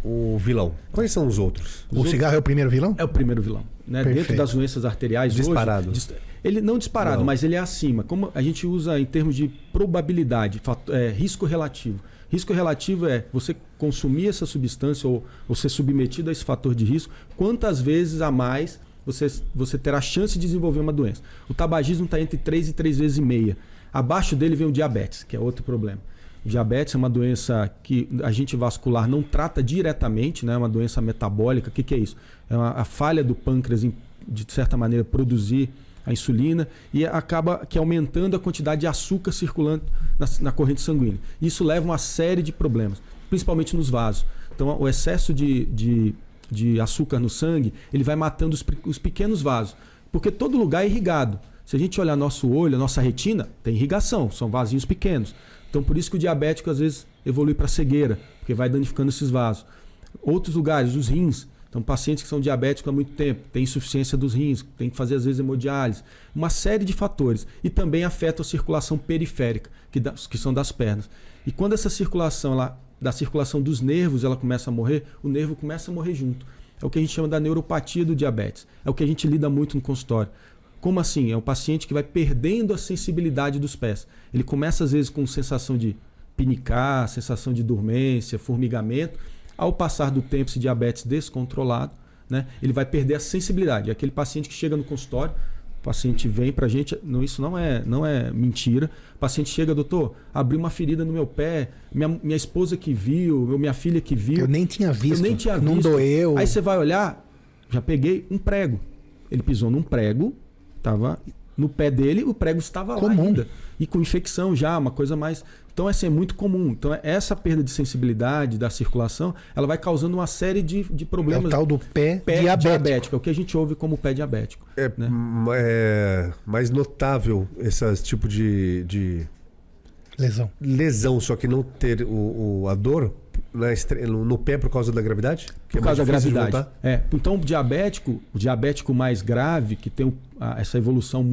o vilão. Quais são os outros? Cigarro é o primeiro vilão? É o primeiro vilão. né, Perfeito. dentro das doenças arteriais Disparado. hoje. Ele não disparado, Não. mas ele é acima. Como a gente usa em termos de probabilidade, risco relativo. Risco relativo é você consumir essa substância ou ser submetido a esse fator de risco, quantas vezes a mais você terá chance de desenvolver uma doença. O tabagismo está entre 3 e 3,5 vezes. Abaixo dele vem o diabetes, que é outro problema. O diabetes é uma doença que a agente vascular não trata diretamente, né? É uma doença metabólica. O que é isso? É a falha do pâncreas em, de certa maneira, produzir a insulina e acaba que aumentando a quantidade de açúcar circulando na corrente sanguínea. Isso leva a uma série de problemas, principalmente nos vasos. Então, o excesso de açúcar no sangue, ele vai matando os pequenos vasos, porque todo lugar é irrigado. Se a gente olhar nosso olho, a nossa retina, tem irrigação, são vasinhos pequenos. Então, por isso que o diabético, às vezes, evolui para cegueira, porque vai danificando esses vasos. Outros lugares, os rins. Então, pacientes que são diabéticos há muito tempo, tem insuficiência dos rins, tem que fazer, às vezes, hemodiálise. Uma série de fatores. E também afeta a circulação periférica, que são das pernas. E quando essa circulação, da circulação dos nervos, ela começa a morrer, o nervo começa a morrer junto. É o que a gente chama da neuropatia do diabetes. É o que a gente lida muito no consultório. Como assim? É um paciente que vai perdendo a sensibilidade dos pés. Ele começa, às vezes, com sensação de pinicar, sensação de dormência, formigamento. Ao passar do tempo, esse diabetes descontrolado, né, ele vai perder a sensibilidade. Aquele paciente que chega no consultório, o paciente vem para a gente, isso não é mentira. O paciente chega, doutor, abriu uma ferida no meu pé, minha esposa que viu, minha filha que viu. Eu nem tinha visto, não visto. doeu. Aí você vai olhar, já peguei um prego. Ele pisou num prego, estava no pé dele, o prego estava lá ainda. E com infecção já, uma coisa mais... Então, assim, é muito comum. Então, essa perda de sensibilidade da circulação, ela vai causando uma série de problemas. É o tal do pé diabético. É o que a gente ouve como pé diabético. É mais notável esse tipo de lesão, só que não ter a dor no pé por causa da gravidade? Por causa da gravidade. Então, o diabético mais grave, que tem essa evolução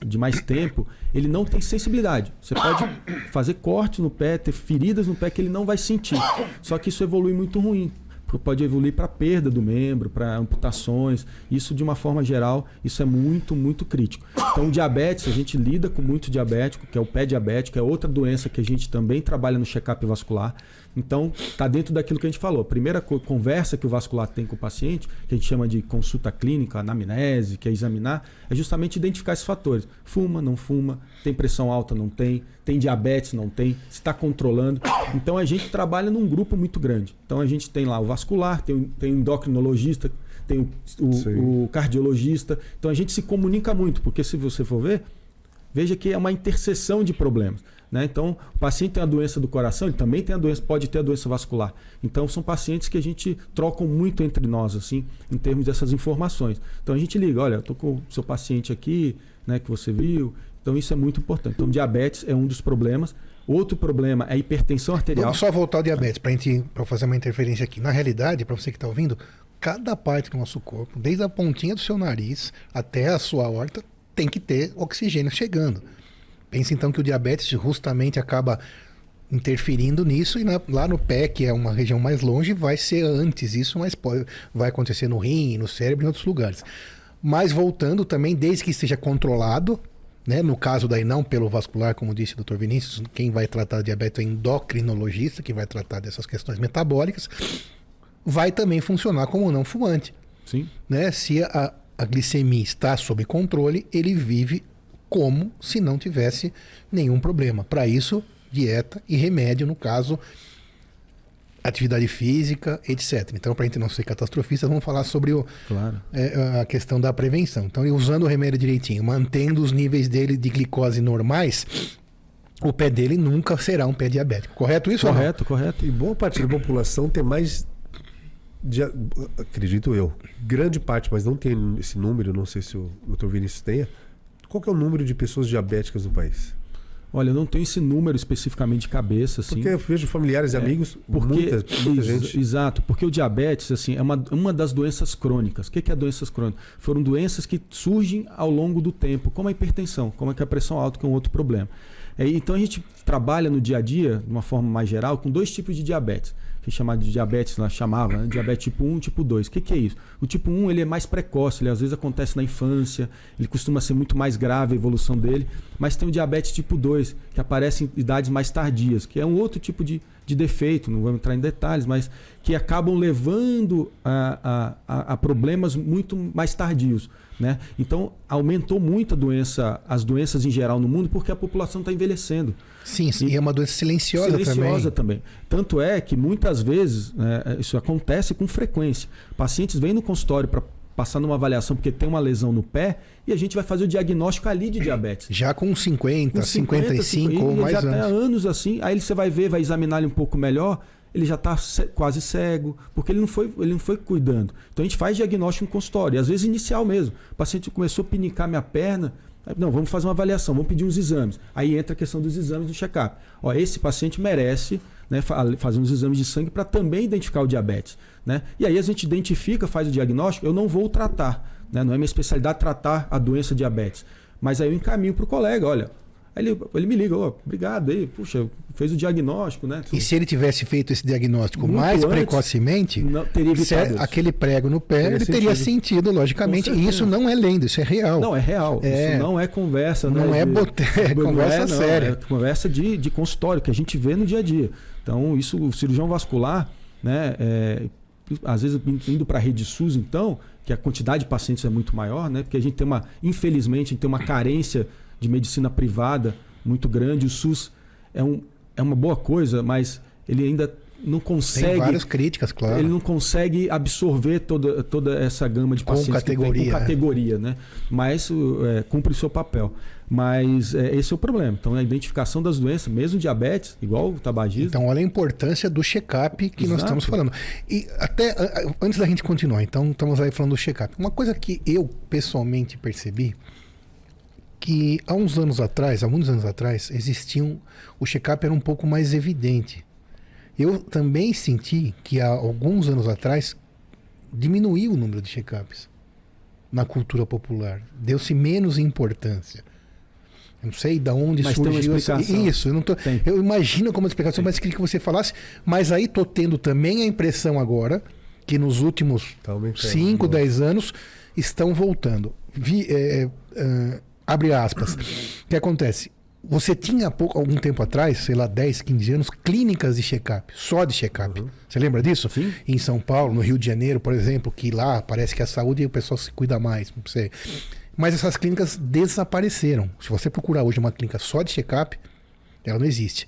de mais tempo, ele não tem sensibilidade. Você pode fazer corte no pé, ter feridas no pé que ele não vai sentir. Só que isso evolui muito ruim. Pode evoluir para perda do membro, para amputações. Isso, de uma forma geral, isso é muito, muito crítico. Então, o diabetes, a gente lida com muito diabético, que é o pé diabético, é outra doença que a gente também trabalha no check-up vascular. Então, está dentro daquilo que a gente falou. A primeira conversa que o vascular tem com o paciente, que a gente chama de consulta clínica, anamnese, que é examinar, é justamente identificar esses fatores. Fuma, não fuma, tem pressão alta, não tem diabetes, não tem, se está controlando. Então, a gente trabalha num grupo muito grande. Então, a gente tem lá o vascular, tem o endocrinologista, tem o cardiologista. Então, a gente se comunica muito, porque se você for ver, veja que é uma interseção de problemas. Né? Então, o paciente tem a doença do coração, ele também pode ter a doença vascular. Então, são pacientes que a gente troca muito entre nós, assim, em termos dessas informações. Então, a gente liga, olha, eu estou com o seu paciente aqui, né, que você viu. Então, isso é muito importante. Então, diabetes é um dos problemas. Outro problema é a hipertensão arterial. Vamos só voltar ao diabetes, para fazer uma interferência aqui. Na realidade, para você que está ouvindo, cada parte do nosso corpo, desde a pontinha do seu nariz até a sua aorta, tem que ter oxigênio chegando. Pense então que o diabetes justamente acaba interferindo nisso e lá no pé, que é uma região mais longe, vai ser antes isso, mas vai acontecer no rim, no cérebro e em outros lugares. Mas voltando também, desde que esteja controlado, né, no caso daí não pelo vascular, como disse o Dr. Vinícius, quem vai tratar diabetes é endocrinologista, que vai tratar dessas questões metabólicas, vai também funcionar como não fumante. Sim. Né? Se a glicemia está sob controle, ele vive como se não tivesse nenhum problema. Para isso, dieta e remédio, no caso, atividade física, etc. Então, para a gente não ser catastrofista, vamos falar sobre a questão da prevenção. Então, usando o remédio direitinho, mantendo os níveis dele de glicose normais, o pé dele nunca será um pé diabético. Correto isso? Correto. E boa parte da população tem mais... acredito eu, grande parte, mas não tem esse número, não sei se o Dr. Vinícius tenha. Qual que é o número de pessoas diabéticas no país? Olha, eu não tenho esse número especificamente de cabeça. Assim. Porque eu vejo familiares e amigos, muita gente. Exato, porque o diabetes assim, é uma das doenças crônicas. O que é doenças crônicas? Foram doenças que surgem ao longo do tempo, como a hipertensão, como a pressão alta, que é um outro problema. Então a gente trabalha no dia a dia, de uma forma mais geral, com dois tipos de diabetes. que é chamado de diabetes, lá chamava, né? Diabetes tipo 1, tipo 2. O que é isso? O tipo 1 ele é mais precoce, ele às vezes acontece na infância, ele costuma ser muito mais grave a evolução dele, mas tem o diabetes tipo 2, que aparece em idades mais tardias, que é um outro tipo de defeito, não vamos entrar em detalhes, mas que acabam levando a problemas muito mais tardios, né? Então aumentou muito as doenças em geral no mundo porque a população está envelhecendo. Sim, e é uma doença silenciosa também. Tanto é que muitas vezes isso acontece com frequência. Pacientes vêm no consultório para passar numa avaliação porque tem uma lesão no pé e a gente vai fazer o diagnóstico ali de diabetes. Já com 50, 55 ou mais anos. Já anos. tem anos assim. Aí você vai ver, vai examinar ele um pouco melhor, ele já está quase cego, porque ele não foi cuidando. Então a gente faz diagnóstico no consultório, e às vezes inicial mesmo. O paciente começou a pinicar minha perna, não, vamos fazer uma avaliação, vamos pedir uns exames. Aí entra a questão dos exames do check-up. Ó, esse paciente merece, né, fazer uns exames de sangue para também identificar o diabetes, né? E aí a gente identifica, faz o diagnóstico, eu não vou tratar, né? Não é minha especialidade tratar a doença diabetes. Mas aí eu encaminho para o colega, olha. Aí ele me liga, obrigado aí, puxa, fez o diagnóstico, né? E se ele tivesse feito esse diagnóstico muito mais antes, precocemente, não, teria evitado aquele prego no pé, ele teria sentido, logicamente. E isso não é lenda, isso é real. Não, é real. Isso não é conversa. Não é conversa séria. É conversa de consultório, que a gente vê no dia a dia. Então, isso, o cirurgião vascular, né? Às vezes indo para a rede SUS, então, que a quantidade de pacientes é muito maior, né? Porque a gente tem infelizmente, a gente tem uma carência de medicina privada muito grande. O SUS é uma boa coisa, mas ele ainda não consegue... Tem várias críticas, claro. Ele não consegue absorver toda essa gama de pacientes com categoria, né? Mas cumpre o seu papel. Mas esse é o problema. Então, a identificação das doenças, mesmo diabetes, igual o tabagismo... Então, olha a importância do check-up que nós estamos falando. E até antes da gente continuar, então, estamos aí falando do check-up. Uma coisa que eu, pessoalmente, percebi... que há alguns anos atrás, o check-up era um pouco mais evidente. Eu também senti que há alguns anos atrás diminuiu o número de check-ups na cultura popular. Deu-se menos importância. Eu não sei de onde surgiu isso. Eu imagino como explicação, mas queria que você falasse. Mas aí estou tendo também a impressão agora que nos últimos 5, 10 anos estão voltando. Abre aspas. O que acontece? Você tinha algum tempo atrás, sei lá, 10, 15 anos, clínicas de check-up, só de check-up. Você lembra disso? Sim. Em São Paulo, no Rio de Janeiro, por exemplo, que lá parece que a saúde o pessoal se cuida mais. Não sei. Mas essas clínicas desapareceram. Se você procurar hoje uma clínica só de check-up, ela não existe.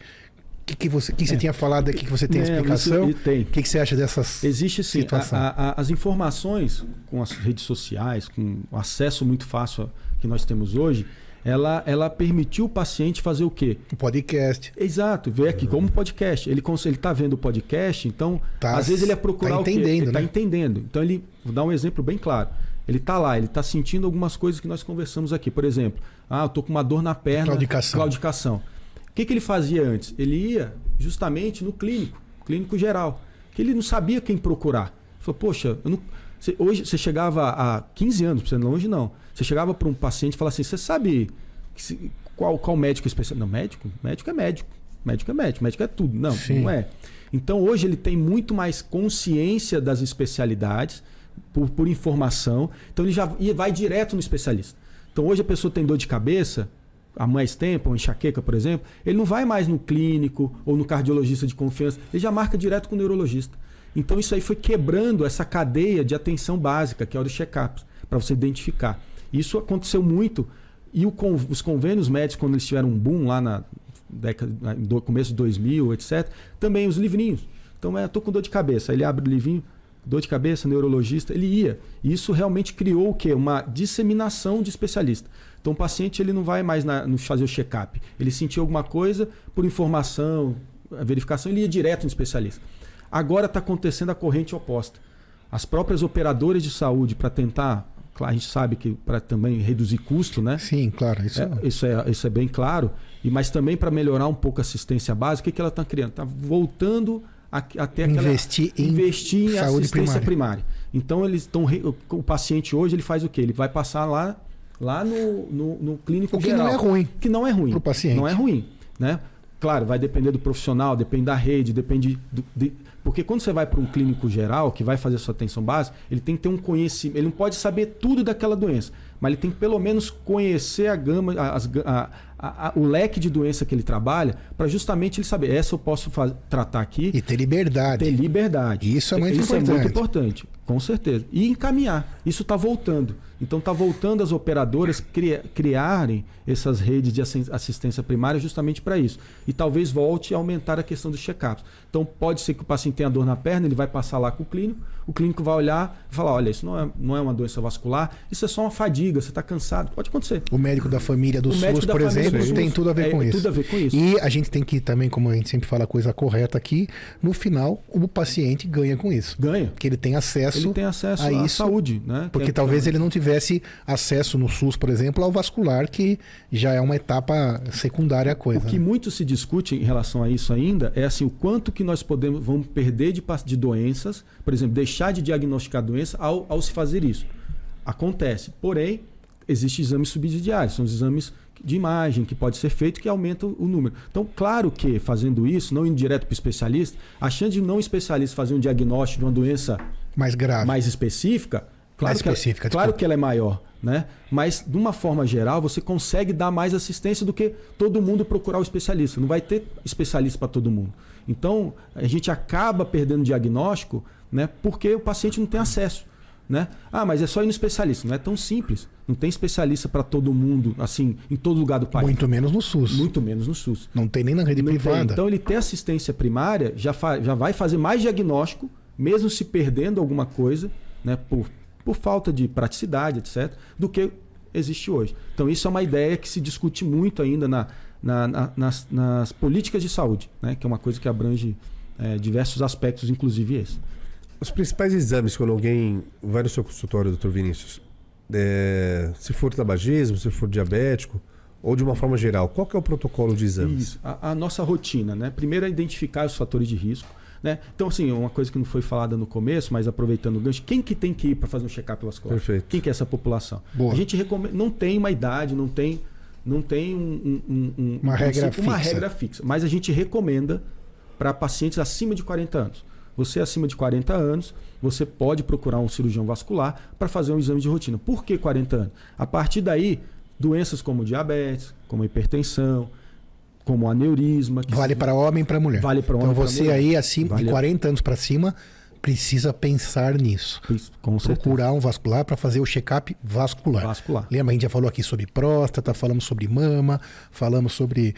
O que você tinha falado aqui que você tem explicação? Tem. O que você acha dessas Existe sim. situação? As informações com as redes sociais, com o acesso muito fácil que nós temos hoje, ela permitiu o paciente fazer o quê? Um podcast. Exato, ver aqui como podcast. Ele está vendo o podcast, então às vezes ele ia procurar o quê? Ele está entendendo. Então vou dar um exemplo bem claro. Ele está lá, ele está sentindo algumas coisas que nós conversamos aqui. Por exemplo, eu estou com uma dor na perna. Claudicação. O que ele fazia antes? Ele ia justamente no clínico geral, que ele não sabia quem procurar. Ele falou, poxa, hoje você chegava há 15 anos, você longe não. Você chegava para um paciente e falava assim, você sabe qual médico especialista? Não, médico é médico. Médico é médico, médico é tudo. Não, Sim. Não é. Então hoje ele tem muito mais consciência das especialidades por informação. Então ele já vai direto no especialista. Então hoje a pessoa tem dor de cabeça há mais tempo, ou enxaqueca, por exemplo, ele não vai mais no clínico ou no cardiologista de confiança, ele já marca direto com o neurologista. Então isso aí foi quebrando essa cadeia de atenção básica, que é o do check-up, para você identificar. Isso aconteceu muito, e os convênios médicos, quando eles tiveram um boom lá no começo de 2000, etc., também os livrinhos. Então, estou com dor de cabeça, aí ele abre o livrinho, dor de cabeça, neurologista, ele ia. E isso realmente criou o quê? Uma disseminação de especialista. Então o paciente ele não vai mais fazer o check-up. Ele sentiu alguma coisa, por informação, a verificação, ele ia direto no especialista. Agora está acontecendo a corrente oposta. As próprias operadoras de saúde, para tentar, claro, a gente sabe que para também reduzir custo, né? Sim, claro. Isso é bem claro. Mas também para melhorar um pouco a assistência básica, o que ela está criando? Está voltando até investir em saúde assistência primária. Então o paciente hoje ele faz o quê? Ele vai passar lá no clínico geral. Que não é ruim. Que não é ruim. Para o paciente. Não é ruim, né? Claro, vai depender do profissional, depende da rede, depende Porque quando você vai para um clínico geral, que vai fazer a sua atenção básica, ele tem que ter um conhecimento. Ele não pode saber tudo daquela doença, mas ele tem que pelo menos conhecer a gama, o leque de doença que ele trabalha, para justamente ele saber, essa eu posso tratar aqui. E ter liberdade. Ter liberdade. Isso é muito importante. Isso é muito importante, com certeza. E encaminhar. Isso está voltando. Então está voltando as operadoras criarem essas redes de assistência primária justamente para isso. E talvez volte a aumentar a questão dos check-ups. Então pode ser que o paciente tenha dor na perna, ele vai passar lá com o clínico vai olhar e falar, olha, isso não é uma doença vascular, isso é só uma fadiga, você está cansado. Pode acontecer. O médico da família do SUS, por exemplo, tem tudo a ver com isso. Tudo a ver com isso. E a gente tem que também, como a gente sempre fala a coisa correta aqui, no final o paciente ganha com isso. Ganha. Porque ele tem acesso a isso, saúde, né? Porque talvez ele não tivesse acesso no SUS, por exemplo, ao vascular, que já é uma etapa secundária à coisa. O que muito se discute em relação a isso ainda é assim, o quanto que nós vamos perder de doenças, por exemplo, deixar de diagnosticar a doença ao se fazer isso. Acontece. Porém, existem exames subsidiários, são os exames de imagem que pode ser feito que aumentam o número. Então, claro que fazendo isso, não indo direto para o especialista, a chance de não especialista fazer um diagnóstico de uma doença mais grave, mais específica, claro que ela é maior, né? Mas, de uma forma geral, você consegue dar mais assistência do que todo mundo procurar o especialista. Não vai ter especialista para todo mundo. Então, a gente acaba perdendo diagnóstico, né? Porque o paciente não tem acesso, né? Ah, mas é só ir no especialista. Não é tão simples. Não tem especialista para todo mundo, assim, em todo lugar do país. Muito menos no SUS. Muito menos no SUS. Não tem nem na rede privada. Então, ele ter assistência primária já vai fazer mais diagnóstico, mesmo se perdendo alguma coisa, né? Por falta de praticidade, etc., do que existe hoje. Então, isso é uma ideia que se discute muito ainda nas políticas de saúde, né? Que é uma coisa que abrange diversos aspectos, inclusive esse. Os principais exames quando alguém vai no seu consultório, Dr. Vinícius, se for tabagismo, se for diabético, ou de uma forma geral, qual que é o protocolo de exames? Isso, a nossa rotina, né? Primeiro é identificar os fatores de risco, né? Então, assim, uma coisa que não foi falada no começo, mas aproveitando o gancho, quem que tem que ir para fazer um check-up vascular? Perfeito. Quem que é essa população? Boa. A gente recomenda, não tem uma idade, não tem uma regra fixa, mas a gente recomenda para pacientes acima de 40 anos. Você acima de 40 anos, você pode procurar um cirurgião vascular para fazer um exame de rotina. Por que 40 anos? A partir daí, doenças como diabetes, como hipertensão, como aneurisma... Vale para homem e para mulher. Vale para homem e para mulher. Então você aí, acima de 40 anos para cima, precisa pensar nisso. Com certeza. Procurar um vascular para fazer o check-up vascular. Lembra, a gente já falou aqui sobre próstata, falamos sobre mama, falamos sobre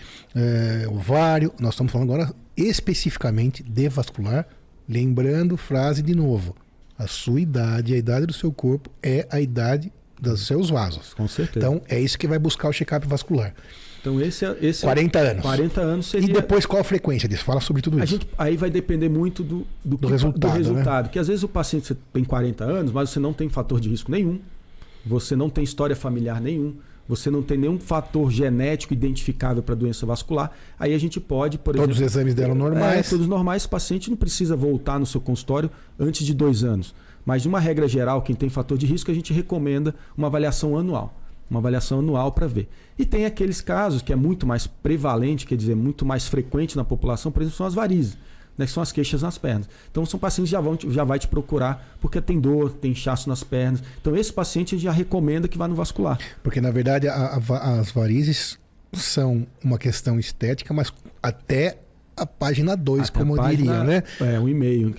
ovário. Nós estamos falando agora especificamente de vascular. Lembrando, frase de novo, a sua idade, a idade do seu corpo é a idade dos seus vasos. Com certeza. Então, é isso que vai buscar o check-up vascular. Então, esse 40 anos. 40 anos seria... E depois, qual a frequência disso? Fala sobre tudo isso. Aí vai depender muito do resultado. Né? Porque às vezes o paciente tem 40 anos, mas você não tem fator de risco nenhum, você não tem história familiar nenhum, você não tem nenhum fator genético identificável para doença vascular. Aí a gente pode, por exemplo... Todos os exames dela normais. Todos normais. O paciente não precisa voltar no seu consultório antes de 2 anos. Mas, de uma regra geral, quem tem fator de risco, a gente recomenda uma avaliação anual. Uma avaliação anual para ver. E tem aqueles casos que é muito mais prevalente, quer dizer, muito mais frequente na população, por exemplo, são as varizes, né, que são as queixas nas pernas. Então, são pacientes que já vai te procurar porque tem dor, tem inchaço nas pernas. Então, esse paciente a gente já recomenda que vá no vascular. Porque, na verdade, as varizes são uma questão estética, mas até a página 2, como eu diria, né? Um e-mail.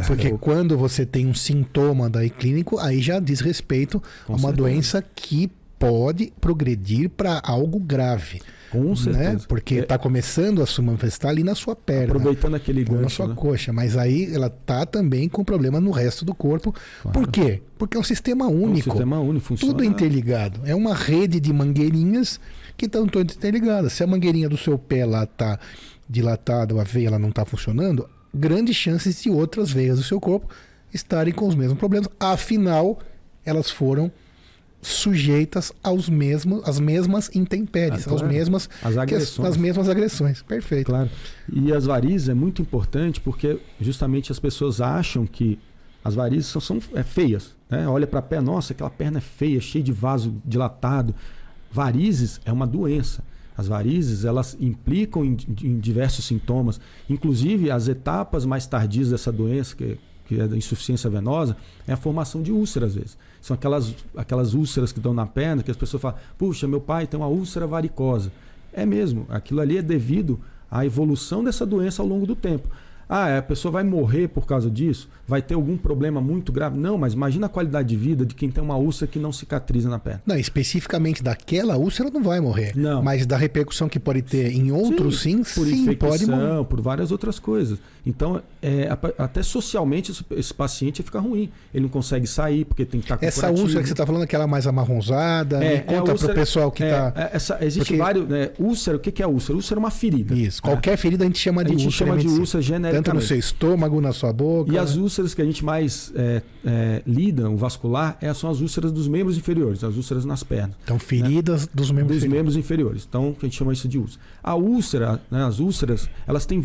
Porque quando você tem um sintoma daí clínico, aí já diz respeito a uma doença que pode progredir para algo grave. Com certeza. Né? Porque está começando a se manifestar ali na sua perna. Aproveitando aquele gancho. Na sua coxa. Mas aí ela está também com problema no resto do corpo. Claro. Por quê? Porque é um sistema único. Funciona. Tudo interligado. É uma rede de mangueirinhas que estão todas interligadas. Se a mangueirinha do seu pé lá está dilatada, ou a veia ela não está funcionando, grandes chances de outras veias do seu corpo estarem com os mesmos problemas. Afinal, elas foram sujeitas às mesmas intempéries, claro. às mesmas agressões. Perfeito. Claro. E as varizes é muito importante porque justamente as pessoas acham que as varizes são feias. Né? Olha para a perna, nossa, aquela perna é feia, cheia de vaso dilatado. Varizes é uma doença. As varizes, elas implicam em diversos sintomas, inclusive as etapas mais tardias dessa doença, que é da insuficiência venosa, é a formação de úlceras, às vezes. São aquelas úlceras que estão na perna, que as pessoas falam, puxa, meu pai tem uma úlcera varicosa. É mesmo, aquilo ali é devido à evolução dessa doença ao longo do tempo. A pessoa vai morrer por causa disso? Vai ter algum problema muito grave? Não, mas imagina a qualidade de vida de quem tem uma úlcera que não cicatriza na perna. Não, especificamente daquela úlcera não vai morrer. Não. Mas da repercussão que pode ter em outros, sim, por sim, infecção, pode morrer. por várias outras coisas. Então, até socialmente, esse paciente fica ruim. Ele não consegue sair porque tem que estar com Essa úlcera que você está falando, aquela mais amarronzada, conta para o pessoal que está... Existe vários... úlcera, o que é úlcera? Úlcera é uma ferida. Isso, qualquer ferida a gente chama de úlcera. A gente chama de úlcera genericamente. Tanto no seu estômago, na sua boca. E as úlceras que a gente mais lida, o vascular, são as úlceras dos membros inferiores, as úlceras nas pernas. Então, feridas dos membros inferiores. Membros inferiores. Então, a gente chama isso de úlcera. A úlcera, as úlceras, elas têm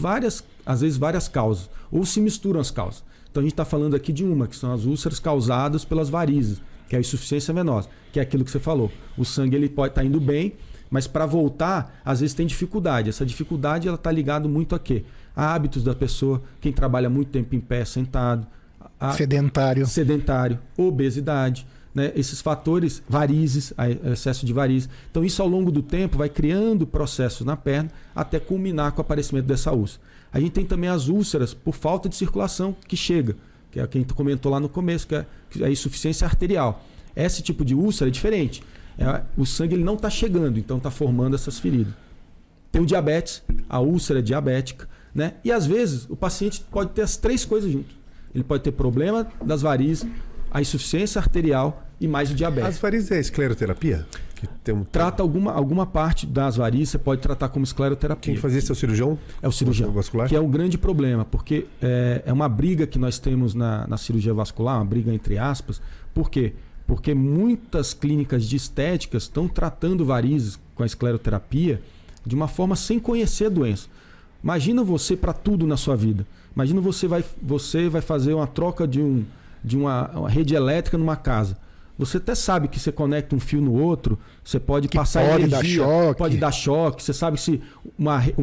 às vezes várias causas, ou se misturam as causas. Então, a gente está falando aqui de uma, que são as úlceras causadas pelas varizes, que é a insuficiência venosa, que é aquilo que você falou. O sangue ele pode estar indo bem, mas para voltar, às vezes tem dificuldade. Essa dificuldade ela está ligada muito a quê? A hábitos da pessoa, quem trabalha muito tempo em pé, sentado. Sedentário, obesidade, né? Esses fatores, varizes, excesso de varizes. Então isso ao longo do tempo vai criando processos na perna até culminar com o aparecimento dessa úlcera. A gente tem também as úlceras por falta de circulação que chega, que é quem comentou lá no começo, que é a insuficiência arterial. Esse tipo de úlcera é diferente. O sangue ele não está chegando, então está formando essas feridas. Tem o diabetes, a úlcera diabética, né? E às vezes o paciente pode ter as três coisas juntas. Ele pode ter problema das varizes, a insuficiência arterial e mais o diabetes. As varizes é escleroterapia? Trata alguma parte das varizes, você pode tratar como escleroterapia. Quem faz isso é o cirurgião? É o cirurgião vascular? Que é um grande problema, porque é uma briga que nós temos na cirurgia vascular, uma briga entre aspas. Por quê? Porque muitas clínicas de estéticas estão tratando varizes com a escleroterapia de uma forma sem conhecer a doença. Imagina você para tudo na sua vida. Imagina você vai fazer uma troca de uma rede elétrica numa casa. Você até sabe que você conecta um fio no outro, você pode passar energia, pode dar choque. Você sabe se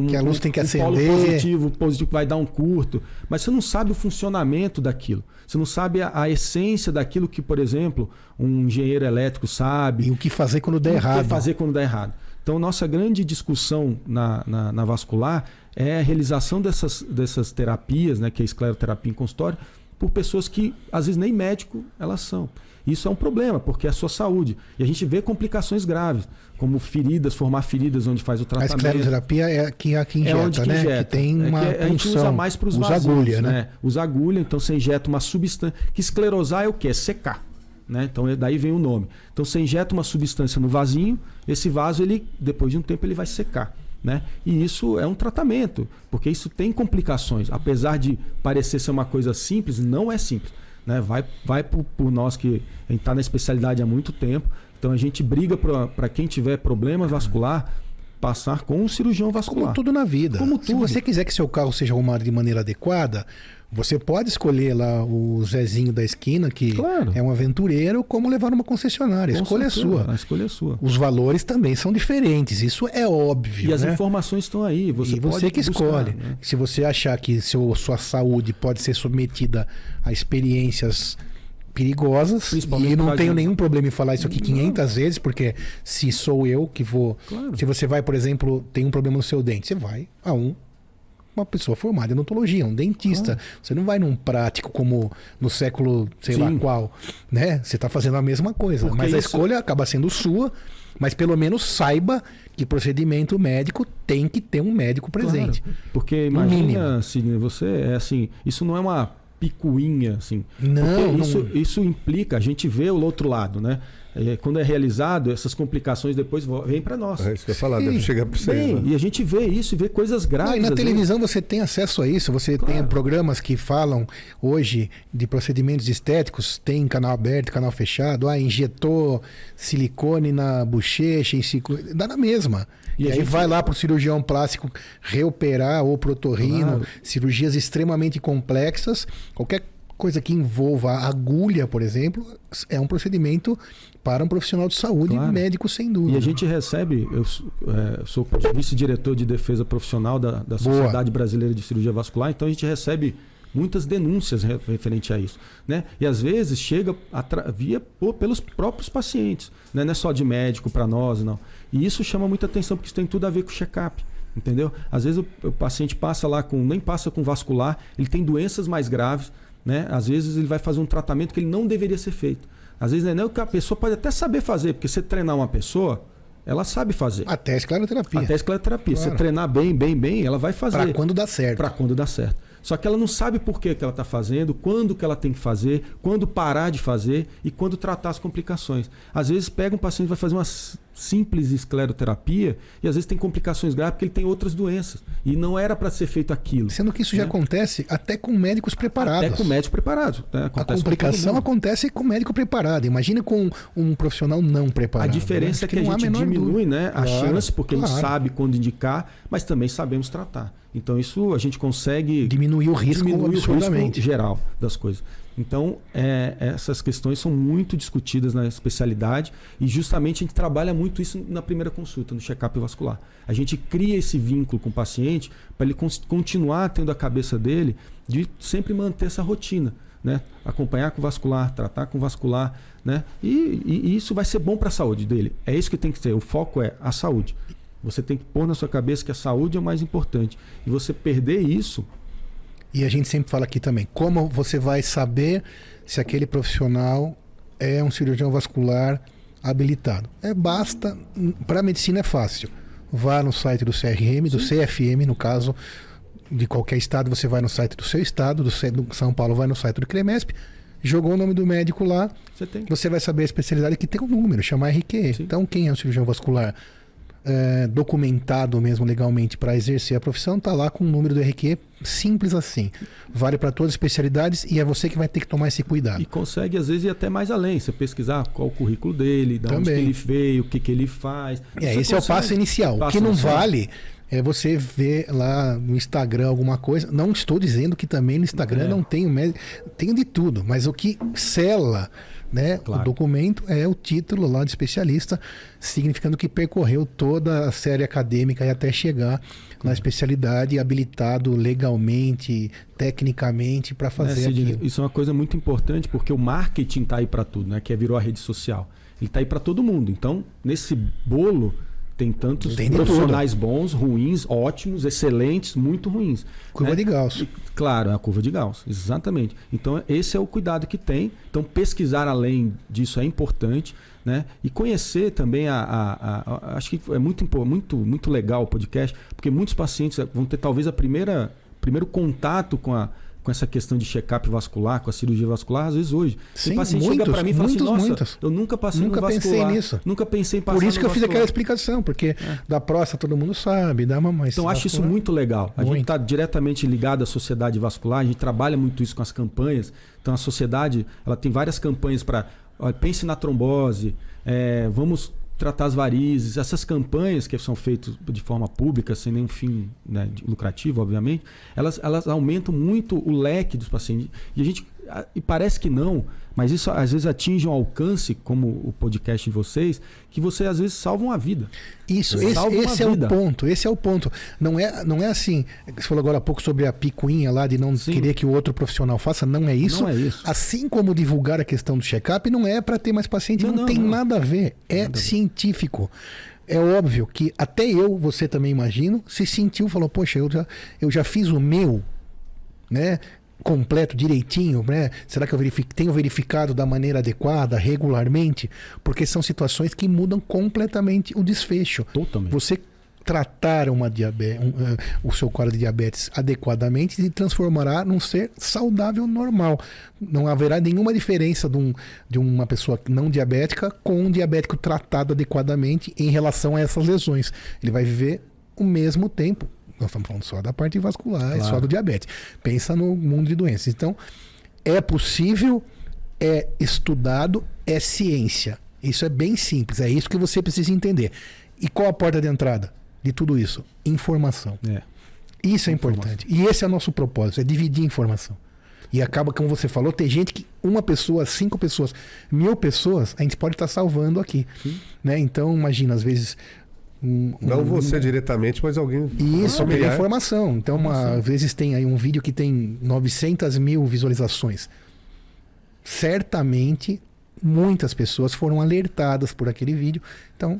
que a luz tem que acender. Polo positivo vai dar um curto, mas você não sabe o funcionamento daquilo. Você não sabe a essência daquilo que, por exemplo, um engenheiro elétrico sabe. E o que fazer quando der errado. O que fazer quando der errado. Então, nossa grande discussão na vascular é a realização dessas terapias, né, que é a escleroterapia em consultório, por pessoas que, às vezes, nem médico elas são. Isso é um problema, porque é a sua saúde. E a gente vê complicações graves, como formar feridas onde faz o tratamento. A escleroterapia é aqui injeta, onde que né? injeta. Que tem uma a gente usa mais para os vazios. Usa agulha, né? Usa agulha, então você injeta uma substância. Que esclerosar é o quê? É secar. Né? Então daí vem o nome. Então você injeta uma substância no vasinho, esse vaso, depois de um tempo, ele vai secar. Né? E isso é um tratamento, porque isso tem complicações. Apesar de parecer ser uma coisa simples, não é simples. Né? Vai por nós que a gente está na especialidade há muito tempo. Então a gente briga para quem tiver problema vascular passar com um cirurgião vascular. Como tudo na vida. Se você quiser que seu carro seja arrumado de maneira adequada, você pode escolher lá o Zezinho da esquina, que é um aventureiro, como levar numa concessionária. A escolha é sua. A escolha é sua. Os valores também são diferentes, isso é óbvio. E as informações estão aí. Você que escolhe. Né? Se você achar que sua saúde pode ser submetida a experiências perigosas, e não tenho nenhum problema em falar isso aqui 500 vezes, porque se sou eu que vou... Se você vai, por exemplo, tem um problema no seu dente, você vai a uma pessoa formada em odontologia, um dentista. Você não vai num prático como no século, sei lá qual, né? Você está fazendo a mesma coisa, mas a escolha acaba sendo sua, mas pelo menos saiba que procedimento médico tem que ter um médico presente. Porque imagina, Sidney, você assim, isso não é uma picuinha, assim. Não. Isso implica, a gente vê o outro lado, né? Quando é realizado, essas complicações depois vêm para nós. É isso que eu ia falar, deve chegar para você. Né? E a gente vê isso e vê coisas graves. E na televisão você tem acesso a isso. Você tem programas que falam hoje de procedimentos estéticos, tem canal aberto, canal fechado. Injetou silicone na bochecha, dá na mesma. E aí vai lá para o cirurgião plástico reoperar ou pro otorrino, cirurgias extremamente complexas. Qualquer coisa que envolva a agulha, por exemplo, é um procedimento para um profissional de saúde, Claro. médico sem dúvida. E a gente recebe, eu sou vice-diretor de defesa profissional da Sociedade Brasileira de Cirurgia Vascular, então a gente recebe muitas denúncias referente a isso, né? E às vezes chega pelos próprios pacientes, né? Não é só de médico para nós, não. E isso chama muita atenção, porque isso tem tudo a ver com o check-up, entendeu? Às vezes o paciente passa lá nem passa com vascular, ele tem doenças mais graves, né? Às vezes ele vai fazer um tratamento que ele não deveria ser feito. Às vezes não é o que a pessoa pode até saber fazer, porque você treinar uma pessoa, ela sabe fazer. Até a escleroterapia. Até a escleroterapia. Claro. Se treinar bem, ela vai fazer. Para quando dá certo. Para quando dá certo. Só que ela não sabe por que ela está fazendo, quando que ela tem que fazer, quando parar de fazer e quando tratar as complicações. Às vezes pega um paciente e vai fazer uma simples escleroterapia e às vezes tem complicações graves porque ele tem outras doenças. E não era para ser feito aquilo. Sendo que isso já acontece até com médicos preparados. Até com médicos preparados. Né? A complicação acontece com médico preparado. Imagina com um profissional não preparado. A diferença é que a gente diminui, né, a chance, porque a gente sabe quando indicar, mas também sabemos tratar. Então isso a gente consegue diminuir o risco absurdamente geral das coisas. Então essas questões são muito discutidas na especialidade e justamente a gente trabalha muito isso na primeira consulta, no check-up vascular. A gente cria esse vínculo com o paciente para ele continuar tendo a cabeça dele de sempre manter essa rotina, né? Acompanhar com vascular, tratar com vascular, né? E isso vai ser bom para a saúde dele. É isso que tem que ser. O foco é a saúde. Você tem que pôr na sua cabeça que a saúde é o mais importante. E você perder isso... E a gente sempre fala aqui também, como você vai saber se aquele profissional é um cirurgião vascular habilitado? Basta, para a medicina é fácil. Vá no site do CRM, do CFM, no caso de qualquer estado, você vai no site do seu estado, do São Paulo vai no site do CREMESP, jogou o nome do médico lá, você vai saber a especialidade que tem um número, chama RQ. Sim. Então quem é um cirurgião vascular documentado mesmo legalmente para exercer a profissão, está lá com o número do RQ, simples assim. Vale para todas as especialidades e é você que vai ter que tomar esse cuidado. E consegue às vezes ir até mais além, você pesquisar qual o currículo dele, de onde que ele veio, o que ele faz. Esse é o passo inicial. O que não vale é você ver lá no Instagram alguma coisa. Não estou dizendo que também no Instagram não tem de tudo, mas o que sela, né, claro, o documento é o título lá de especialista, significando que percorreu toda a série acadêmica e até chegar na especialidade, habilitado legalmente, tecnicamente para fazer aquilo. Isso é uma coisa muito importante, porque o marketing está aí para tudo, né, que virou a rede social. Ele está aí para todo mundo. Então, nesse bolo tem tantos profissionais bons, ruins, ótimos, excelentes, muito ruins. Curva de Gauss. Claro, é a curva de Gauss, exatamente. Então, esse é o cuidado que tem. Então, pesquisar além disso é importante, né? E conhecer também acho que é muito legal o podcast, porque muitos pacientes vão ter talvez primeiro contato com essa questão de check-up vascular, com a cirurgia vascular, às vezes hoje. Sim, o paciente chega para mim e fala assim, nossa, eu nunca passei no vascular. Nunca pensei nisso. Nunca pensei em passar no vascular. Por isso que eu fiz aquela explicação, porque da próstata todo mundo sabe, da mamãe. Então, acho isso muito legal. A gente está diretamente ligado à sociedade vascular, a gente trabalha muito isso com as campanhas. Então, a sociedade ela tem várias campanhas para... Pense na trombose, vamos tratar as varizes, essas campanhas que são feitas de forma pública, sem nenhum fim, né, lucrativo, obviamente, elas aumentam muito o leque dos pacientes. E parece que não, mas isso às vezes atinge um alcance, como o podcast de vocês, que você às vezes salva uma vida. Isso, esse é o ponto. Não é assim, você falou agora há pouco sobre a picuinha lá de não querer que o outro profissional faça, não é isso. Não é isso. Assim como divulgar a questão do check-up, não é para ter mais paciente, não tem nada a ver, científico. É óbvio que até você também imagino, se sentiu, falou, poxa, eu já fiz o meu, né? Completo, direitinho, né? Será que eu tenho verificado da maneira adequada, regularmente? Porque são situações que mudam completamente o desfecho. Totalmente. Você tratar o seu quadro de diabetes adequadamente se transformará num ser saudável normal. Não haverá nenhuma diferença de uma pessoa não diabética com um diabético tratado adequadamente em relação a essas lesões. Ele vai viver o mesmo tempo. Nós estamos falando só da parte vascular, claro, só do diabetes. Pensa no mundo de doenças. Então, é possível, é estudado, é ciência. Isso é bem simples, é isso que você precisa entender. E qual a porta de entrada de tudo isso? Informação. Isso é importante. E esse é o nosso propósito, é dividir informação. E acaba, como você falou, tem gente que 1 pessoa, 5 pessoas, 1000 pessoas, a gente pode estar salvando aqui. Né? Então, imagina, às vezes... Não você diretamente, mas alguém... Isso, pegar informação. Então, às vezes tem aí um vídeo que tem 900 mil visualizações. Certamente, muitas pessoas foram alertadas por aquele vídeo. Então,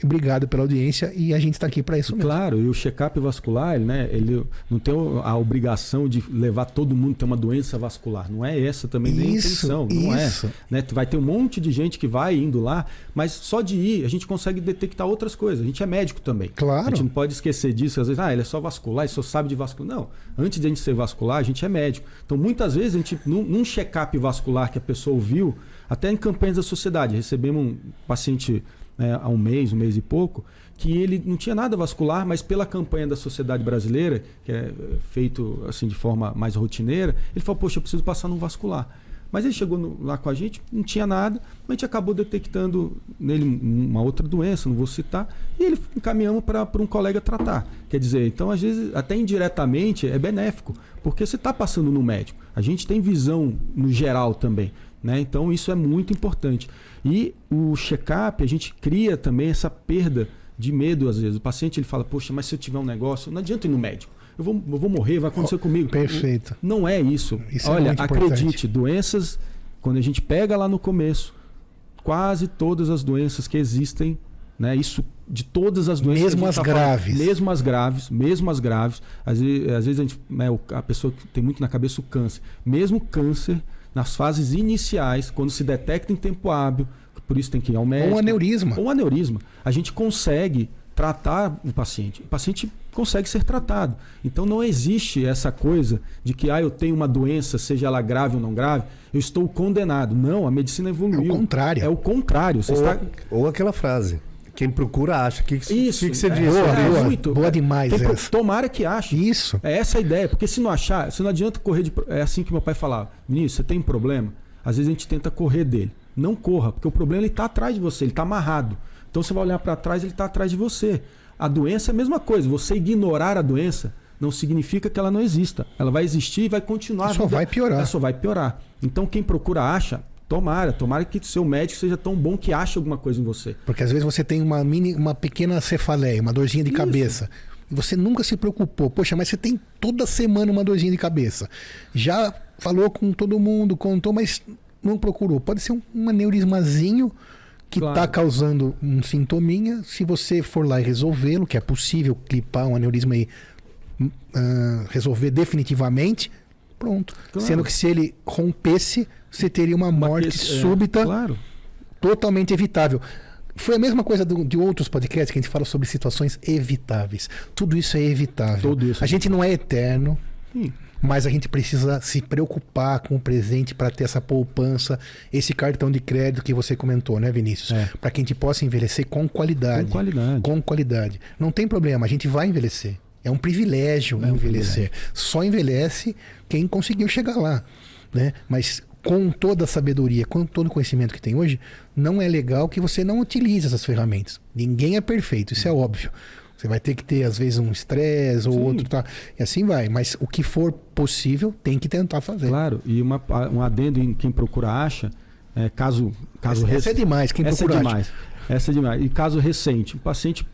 obrigado pela audiência e a gente está aqui para isso mesmo. Claro, e o check-up vascular, né, ele não tem a obrigação de levar todo mundo a ter uma doença vascular. Não é essa também nem a intenção. Não é. Né? Vai ter um monte de gente que vai indo lá, mas só de ir a gente consegue detectar outras coisas. A gente é médico também. Claro. A gente não pode esquecer disso. Às vezes, ele é só vascular, ele só sabe de vascular. Não, antes de a gente ser vascular, a gente é médico. Então, muitas vezes, a gente, num check-up vascular que a pessoa ouviu, até em campanhas da sociedade, recebemos um paciente... há um mês e pouco, que ele não tinha nada vascular, mas pela campanha da sociedade brasileira, que é feito assim de forma mais rotineira, ele falou, poxa, eu preciso passar num vascular. Mas ele chegou lá com a gente, não tinha nada, mas a gente acabou detectando nele uma outra doença, não vou citar, e ele encaminhamos para um colega tratar. Quer dizer, então às vezes até indiretamente é benéfico, porque você está passando no médico. A gente tem visão no geral também. Né? Então isso é muito importante. E o check-up, a gente cria também essa perda de medo às vezes. O paciente ele fala, poxa, mas se eu tiver um negócio, não adianta ir no médico. Eu vou morrer, vai acontecer comigo. Perfeito. Não é isso. Olha, acredite, doenças, quando a gente pega lá no começo, quase todas as doenças que existem, né? Isso de todas as doenças. Mesmo as graves. Mesmo as graves. Às vezes a pessoa que tem muito na cabeça o câncer. Mesmo câncer, nas fases iniciais, quando se detecta em tempo hábil, por isso tem que ir ao médico. Ou um aneurisma. A gente consegue tratar o paciente. O paciente consegue ser tratado. Então não existe essa coisa de que eu tenho uma doença, seja ela grave ou não grave, eu estou condenado. Não, a medicina evoluiu. É o contrário. É o contrário. Ou aquela frase. Quem procura acha. O que você diz? Boa demais essa. Tomara que ache. Isso. É essa a ideia. Porque se não achar, você não adianta correr de... É assim que meu pai falava. Vinícius, você tem um problema? Às vezes a gente tenta correr dele. Não corra, porque o problema está atrás de você, ele está amarrado. Então você vai olhar para trás, ele está atrás de você. A doença é a mesma coisa. Você ignorar a doença não significa que ela não exista. Ela vai existir e vai continuar. Só vai piorar. Ela só vai piorar. Então quem procura acha... Tomara que o seu médico seja tão bom que ache alguma coisa em você. Porque às vezes você tem uma pequena cefaleia, uma dorzinha de cabeça. E você nunca se preocupou. Poxa, mas você tem toda semana uma dorzinha de cabeça. Já falou com todo mundo, contou, mas não procurou. Pode ser um aneurismazinho que está causando um sintominha. Se você for lá e resolvê-lo, que é possível clipar um aneurisma e resolver definitivamente, pronto. Claro. Sendo que se ele rompesse, você teria uma morte súbita, totalmente evitável. Foi a mesma coisa de outros podcasts que a gente fala sobre situações evitáveis. Tudo isso é evitável. A gente não é eterno, mas a gente precisa se preocupar com o presente para ter essa poupança, esse cartão de crédito que você comentou, né, Vinícius? Para que a gente possa envelhecer com qualidade. Com qualidade. Não tem problema, a gente vai envelhecer. É um privilégio envelhecer. Só envelhece quem conseguiu chegar lá, né? Mas com toda a sabedoria, com todo o conhecimento que tem hoje, não é legal que você não utilize essas ferramentas. Ninguém é perfeito, isso é óbvio. Você vai ter que ter, às vezes, um estresse ou outro, tá? E assim vai. Mas o que for possível, tem que tentar fazer. Claro, e um adendo em quem procura acha, caso essa é demais, quem procura acha. Essa é demais. E caso recente, o paciente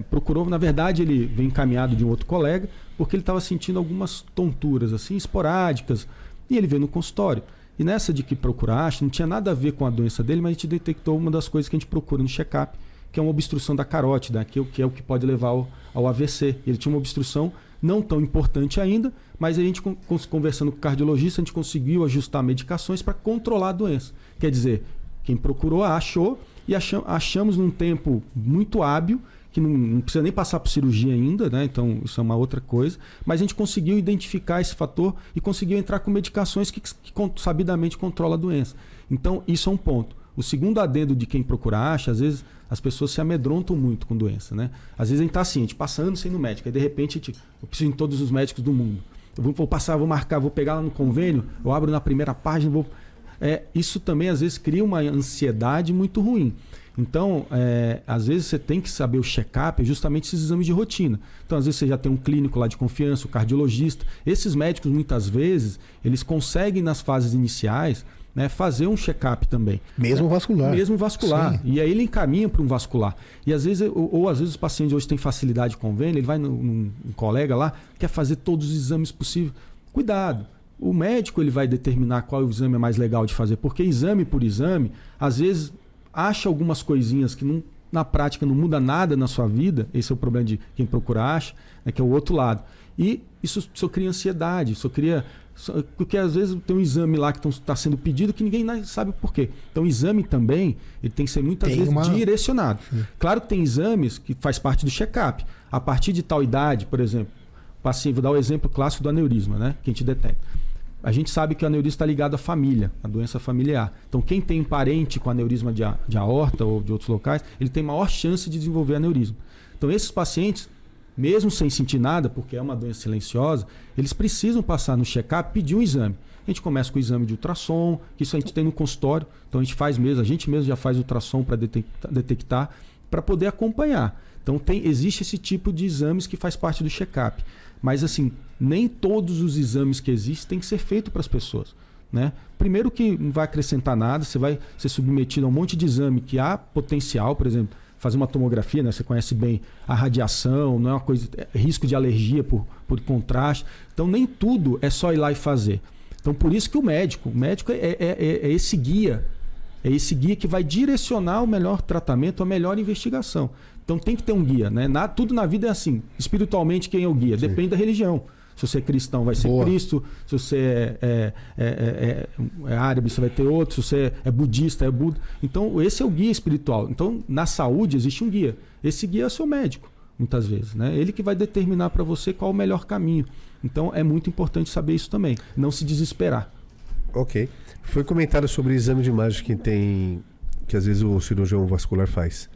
procurou, na verdade, ele veio encaminhado de um outro colega, porque ele estava sentindo algumas tonturas, assim, esporádicas, e ele veio no consultório. E nessa de que procurar acha, não tinha nada a ver com a doença dele, mas a gente detectou uma das coisas que a gente procura no check-up, que é uma obstrução da carótida, que é o que pode levar ao AVC. Ele tinha uma obstrução não tão importante ainda, mas a gente, conversando com o cardiologista, a gente conseguiu ajustar medicações para controlar a doença. Quer dizer, quem procurou achou, e achamos num tempo muito hábil, que não precisa nem passar por cirurgia ainda, né? Então isso é uma outra coisa, mas a gente conseguiu identificar esse fator e conseguiu entrar com medicações que sabidamente controlam a doença. Então isso é um ponto. O segundo adendo de quem procura acha, às vezes as pessoas se amedrontam muito com doença, né? Às vezes a gente está assim, a gente passa anos sem ir no médico, aí de repente eu preciso ir em todos os médicos do mundo. Eu vou marcar, vou pegar lá no convênio, eu abro na primeira página, isso também às vezes cria uma ansiedade muito ruim. Então, às vezes você tem que saber o check-up, justamente esses exames de rotina. Então, às vezes você já tem um clínico lá de confiança, o cardiologista. Esses médicos, muitas vezes, eles conseguem nas fases iniciais, né, fazer um check-up também. Mesmo vascular. Mesmo vascular. Sim. E aí ele encaminha para um vascular. E às vezes, ou às vezes os pacientes hoje têm facilidade de convênio, ele vai num colega lá, quer fazer todos os exames possíveis. Cuidado. O médico ele vai determinar qual o exame é mais legal de fazer, porque exame por exame, às vezes acha algumas coisinhas que não, na prática não muda nada na sua vida. Esse é o problema de quem procura acha, né, que é o outro lado. E isso só cria ansiedade, porque às vezes tem um exame lá que está sendo pedido que ninguém sabe por quê. Então o exame também ele tem que ser muitas vezes direcionado. Claro que tem exames que faz parte do check-up. A partir de tal idade, por exemplo, paciente, vou dar o exemplo clássico do aneurisma, né, que a gente detecta. A gente sabe que o aneurisma está ligado à família, à doença familiar. Então, quem tem um parente com aneurisma de aorta ou de outros locais, ele tem maior chance de desenvolver aneurisma. Então, esses pacientes, mesmo sem sentir nada, porque é uma doença silenciosa, eles precisam passar no check-up, pedir um exame. A gente começa com o exame de ultrassom, que isso a gente tem no consultório. Então, a gente mesmo já faz ultrassom para detectar, para poder acompanhar. Então, existe esse tipo de exames que faz parte do check-up. Mas, assim, nem todos os exames que existem têm que ser feitos para as pessoas, né? Primeiro que não vai acrescentar nada, você vai ser submetido a um monte de exame que há potencial, por exemplo, fazer uma tomografia, né? Você conhece bem a radiação, não é uma coisa, risco de alergia por contraste. Então, nem tudo é só ir lá e fazer. Então, por isso que o médico é esse guia. É esse guia que vai direcionar o melhor tratamento, a melhor investigação. Então tem que ter um guia, né? Tudo na vida é assim. Espiritualmente, quem é o guia? Sim. Depende da religião. Se você é cristão, vai ser Cristo. Se você é árabe, você vai ter outro. Se você é budista, é Buda. Então, esse é o guia espiritual. Então, na saúde, existe um guia. Esse guia é o seu médico, muitas vezes, né? Ele que vai determinar para você qual é o melhor caminho. Então, é muito importante saber isso também. Não se desesperar. Ok. Foi comentado sobre exame de imagem que às vezes o cirurgião vascular faz.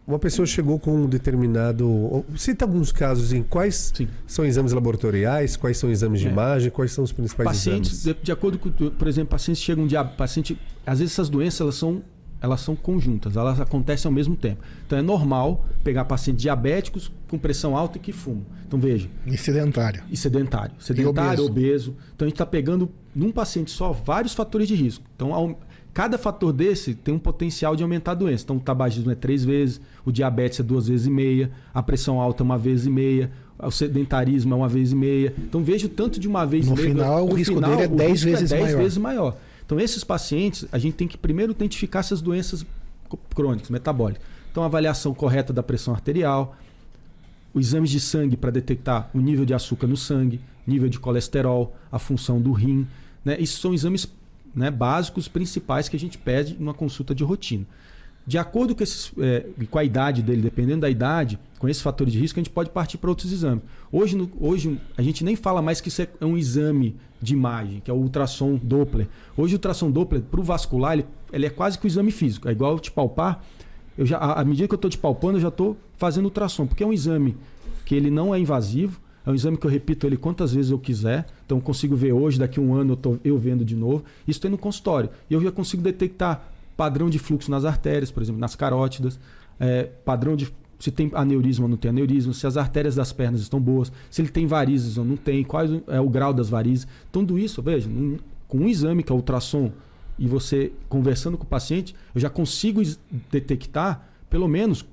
Uma pessoa chegou com um determinado... Cita alguns casos em quais são exames laboratoriais, quais são exames de imagem, quais são os principais pacientes, exames. De acordo com... Por exemplo, pacientes chegam às vezes essas doenças elas são conjuntas, elas acontecem ao mesmo tempo. Então é normal pegar pacientes diabéticos com pressão alta e que fumam. Então veja. E sedentário. Sedentário, obeso. Então a gente está pegando num paciente só vários fatores de risco. Então cada fator desse tem um potencial de aumentar a doença. Então o tabagismo é 3 vezes, o diabetes é 2,5 vezes, a pressão alta é 1,5 vezes, o sedentarismo é 1,5 vezes. Então veja o tanto de 1,5 vezes. No final, o risco dele é 10 vezes maior. Então, esses pacientes, a gente tem que primeiro identificar essas doenças crônicas, metabólicas. Então, a avaliação correta da pressão arterial, os exames de sangue para detectar o nível de açúcar no sangue, nível de colesterol, a função do rim, né? Isso são exames, né, básicos, principais que a gente pede numa consulta de rotina. De acordo com a idade dele, dependendo da idade, com esses fatores de risco, a gente pode partir para outros exames. Hoje a gente nem fala mais que isso é um exame de imagem, que é o ultrassom Doppler. Hoje o ultrassom Doppler, para o vascular, ele é quase que o exame físico. É igual eu te palpar, à medida que eu estou te palpando, eu já estou fazendo ultrassom, porque é um exame que ele não é invasivo, é um exame que eu repito ele quantas vezes eu quiser. Então eu consigo ver hoje, daqui a um ano eu vendo de novo. Isso tem no consultório. E eu já consigo detectar padrão de fluxo nas artérias, por exemplo, nas carótidas, padrão de se tem aneurisma ou não tem aneurisma, se as artérias das pernas estão boas, se ele tem varizes ou não tem, qual é o grau das varizes. Tudo isso, veja, com um exame que é o ultrassom e você conversando com o paciente, eu já consigo detectar pelo menos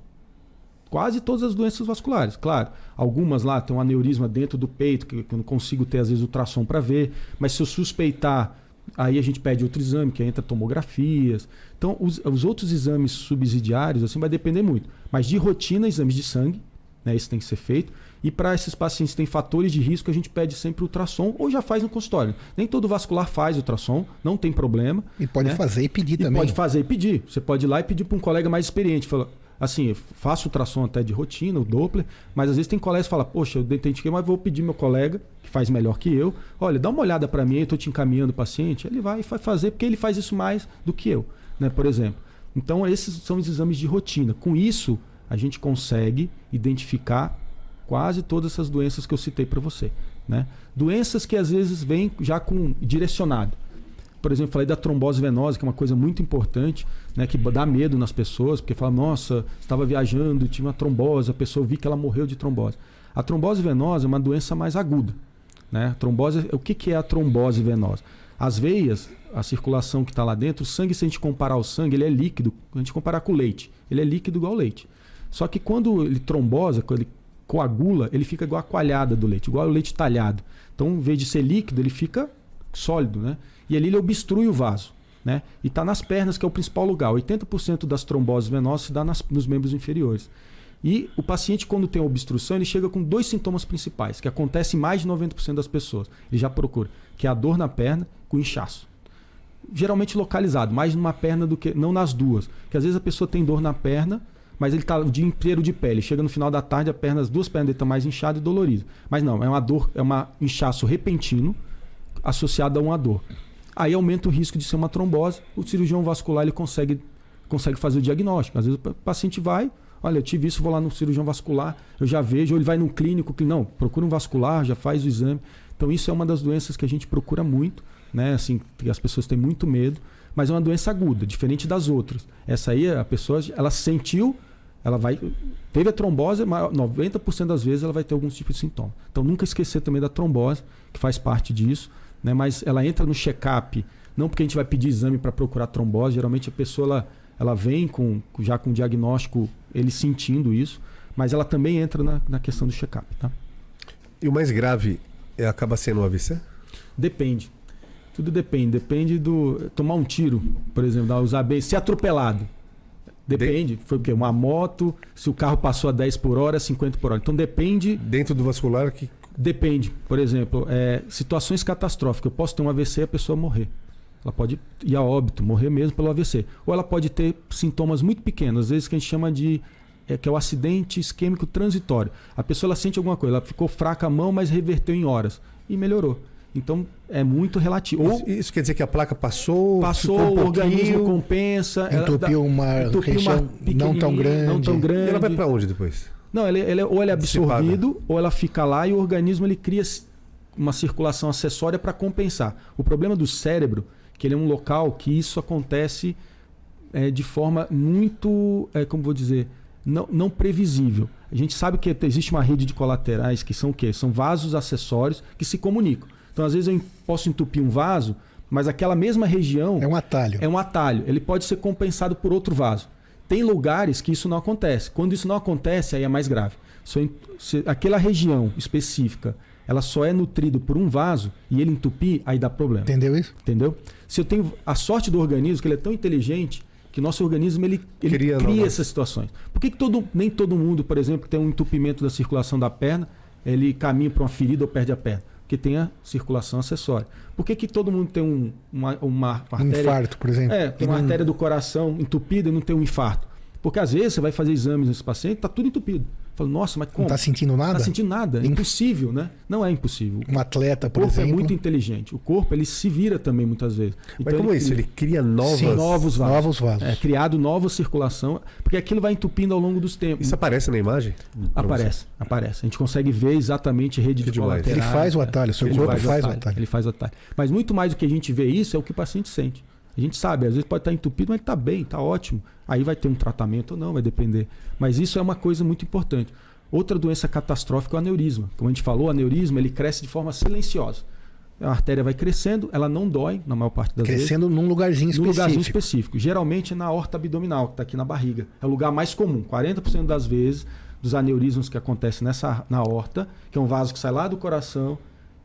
quase todas as doenças vasculares. Claro, algumas lá tem um aneurisma dentro do peito, que eu não consigo ter às vezes ultrassom para ver, mas se eu suspeitar, aí a gente pede outro exame, que entra tomografias. Então, os outros exames subsidiários assim vai depender muito. Mas de rotina, exames de sangue, né, isso tem que ser feito. E para esses pacientes que têm fatores de risco, a gente pede sempre ultrassom ou já faz no consultório. Nem todo vascular faz ultrassom, não tem problema. E pode fazer e pedir também. Pode fazer e pedir. Você pode ir lá e pedir para um colega mais experiente. Fala, assim, eu faço ultrassom até de rotina, o Doppler, mas às vezes tem colegas que falam, poxa, eu identifiquei, mas vou pedir meu colega, que faz melhor que eu, olha, dá uma olhada para mim, eu estou te encaminhando o paciente, ele vai fazer, porque ele faz isso mais do que eu, né, por exemplo. Então, esses são os exames de rotina. Com isso, a gente consegue identificar quase todas essas doenças que eu citei para você, né? Doenças que às vezes vêm já com direcionado. por exemplo, falei da trombose venosa, que é uma coisa muito importante, né, que dá medo nas pessoas, porque fala, nossa, estava viajando, tive uma trombose, a pessoa viu que ela morreu de trombose. A trombose venosa é uma doença mais aguda. Né? A trombose, o que é a trombose venosa? As veias, a circulação que está lá dentro, o sangue, se a gente comparar o sangue, ele é líquido, a gente comparar com o leite, ele é líquido igual ao leite. Só que quando ele trombosa, quando ele coagula, ele fica igual a coalhada do leite, igual ao leite talhado. Então, em vez de ser líquido, ele fica sólido, né? E ali ele obstrui o vaso, né? E está nas pernas, que é o principal lugar. 80% das tromboses venosas se dá nos membros inferiores. E o paciente, quando tem obstrução, ele chega com 2 sintomas principais, que acontece em mais de 90% das pessoas. Ele já procura, que é a dor na perna com inchaço. Geralmente localizado, mais numa perna do que não nas duas. Porque às vezes a pessoa tem dor na perna, mas ele está o dia inteiro de pé. Ele chega no final da tarde, as 2 pernas dele estão mais inchadas e doloridas. Mas não, é uma dor, é um inchaço repentino associado a uma dor. Aí aumenta o risco de ser uma trombose. O cirurgião vascular ele consegue fazer o diagnóstico. Às vezes o paciente vai, olha, eu tive isso, vou lá no cirurgião vascular, eu já vejo, ou ele vai num clínico, não, procura um vascular, já faz o exame. Então isso é uma das doenças que a gente procura muito, né? Assim, as pessoas têm muito medo, mas é uma doença aguda, diferente das outras. Essa aí, a pessoa, ela sentiu, teve a trombose, mas 90% das vezes ela vai ter algum tipo de sintoma. Então nunca esquecer também da trombose, que faz parte disso, né? Mas ela entra no check-up, não porque a gente vai pedir exame para procurar trombose, geralmente a pessoa ela vem já com o diagnóstico, ele sentindo isso, mas ela também entra na questão do check-up. Tá? E o mais grave acaba sendo o AVC? Depende. Tudo depende. Depende do... Tomar um tiro, por exemplo, usar bem, ser atropelado. Depende. Foi o quê? Uma moto, se o carro passou a 10 por hora, 50 por hora. Então depende... Dentro do vascular que... Depende. Por exemplo, situações catastróficas. Eu posso ter um AVC e a pessoa morrer. Ela pode ir a óbito, morrer mesmo pelo AVC. Ou ela pode ter sintomas muito pequenos, às vezes que a gente chama de... que é o acidente isquêmico transitório. A pessoa ela sente alguma coisa, ela ficou fraca a mão, mas reverteu em horas. E melhorou. Então, é muito relativo. Ou isso quer dizer que a placa passou, o organismo compensa. Entupiu uma região não tão grande. E ela vai para onde depois? Não, ou ele é absorvido, ou ela fica lá e o organismo ele cria uma circulação acessória para compensar. O problema do cérebro, que ele é um local que isso acontece de forma muito, como vou dizer, não previsível. A gente sabe que existe uma rede de colaterais que são o quê? São vasos acessórios que se comunicam. Então, às vezes, eu posso entupir um vaso, mas aquela mesma região... É um atalho. É um atalho. Ele pode ser compensado por outro vaso. Tem lugares que isso não acontece. Quando isso não acontece, aí é mais grave. Se aquela região específica, ela só é nutrida por um vaso e ele entupir, aí dá problema. Entendeu isso? Entendeu? Se eu tenho a sorte do organismo, que ele é tão inteligente, que o nosso organismo ele cria essas situações. Por que nem todo mundo, por exemplo, que tem um entupimento da circulação da perna, ele caminha para uma ferida ou perde a perna? Porque tem a circulação acessória. Por que todo mundo tem uma artéria... Um infarto, por exemplo. Tem uma artéria do coração entupida e não tem um infarto. Porque às vezes você vai fazer exames nesse paciente, está tudo entupido. Fala, nossa, mas como? Não está sentindo nada? Não está sentindo nada. É impossível, né? Não é impossível. Um atleta, por exemplo... O corpo é muito inteligente. O corpo, ele se vira também muitas vezes. Mas então, como é isso? Ele cria novos vasos. Criado nova circulação, porque aquilo vai entupindo ao longo dos tempos. Isso aparece na imagem? Aparece. A gente consegue ver exatamente rede de colaterais. Ele faz o atalho, seu corpo faz o atalho. Ele faz o atalho. Mas muito mais do que a gente vê isso é o que o paciente sente. A gente sabe, às vezes pode estar entupido, mas está bem, está ótimo. Aí vai ter um tratamento ou não, vai depender. Mas isso é uma coisa muito importante. Outra doença catastrófica é o aneurisma. Como a gente falou, o aneurisma ele cresce de forma silenciosa. A artéria vai crescendo, ela não dói na maior parte das vezes. Crescendo num lugarzinho específico. Geralmente é na aorta abdominal, que está aqui na barriga. É o lugar mais comum. 40% das vezes, dos aneurismos que acontecem na aorta, que é um vaso que sai lá do coração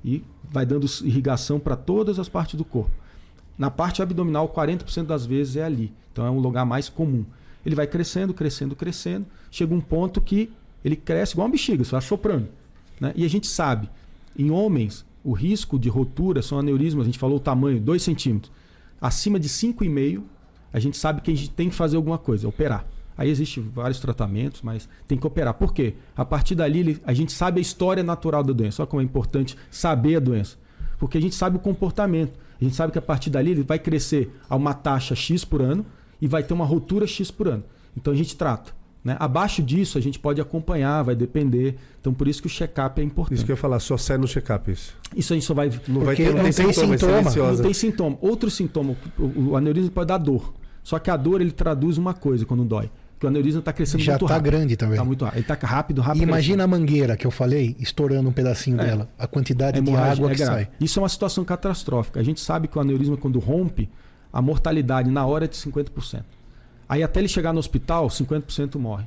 e vai dando irrigação para todas as partes do corpo. Na parte abdominal, 40% das vezes é ali. Então é um lugar mais comum. Ele vai crescendo. Chega um ponto que ele cresce igual uma bexiga, você vai soprando. Né? E a gente sabe, em homens, o risco de rotura são aneurismas, a gente falou o tamanho, 2 centímetros. Acima de 5,5, a gente sabe que a gente tem que fazer alguma coisa, operar. Aí existem vários tratamentos, mas tem que operar. Por quê? A partir dali, a gente sabe a história natural da doença. Olha como é importante saber a doença. Porque a gente sabe o comportamento. A gente sabe que a partir dali ele vai crescer a uma taxa X por ano e vai ter uma rotura X por ano. Então a gente trata. Né? Abaixo disso, a gente pode acompanhar, vai depender. Então, por isso que o check-up é importante. Isso que eu ia falar, só sai no check-up isso. Isso a gente só vai... Não vai Porque ter, não tem sintoma. silenciosa. Não tem sintoma. Outro sintoma, o aneurisma pode dar dor. Só que a dor, ele traduz uma coisa quando dói. Que o aneurisma está crescendo Já muito tá rápido. grande também. Tá muito rápido. Ele está rápido. Imagina a mangueira que eu falei, estourando um pedacinho dela. A quantidade de hemorragia água que grave. sai. Isso é uma situação catastrófica. A gente sabe que o aneurisma, quando rompe, a mortalidade na hora é de 50%. Aí até ele chegar no hospital, 50% morre.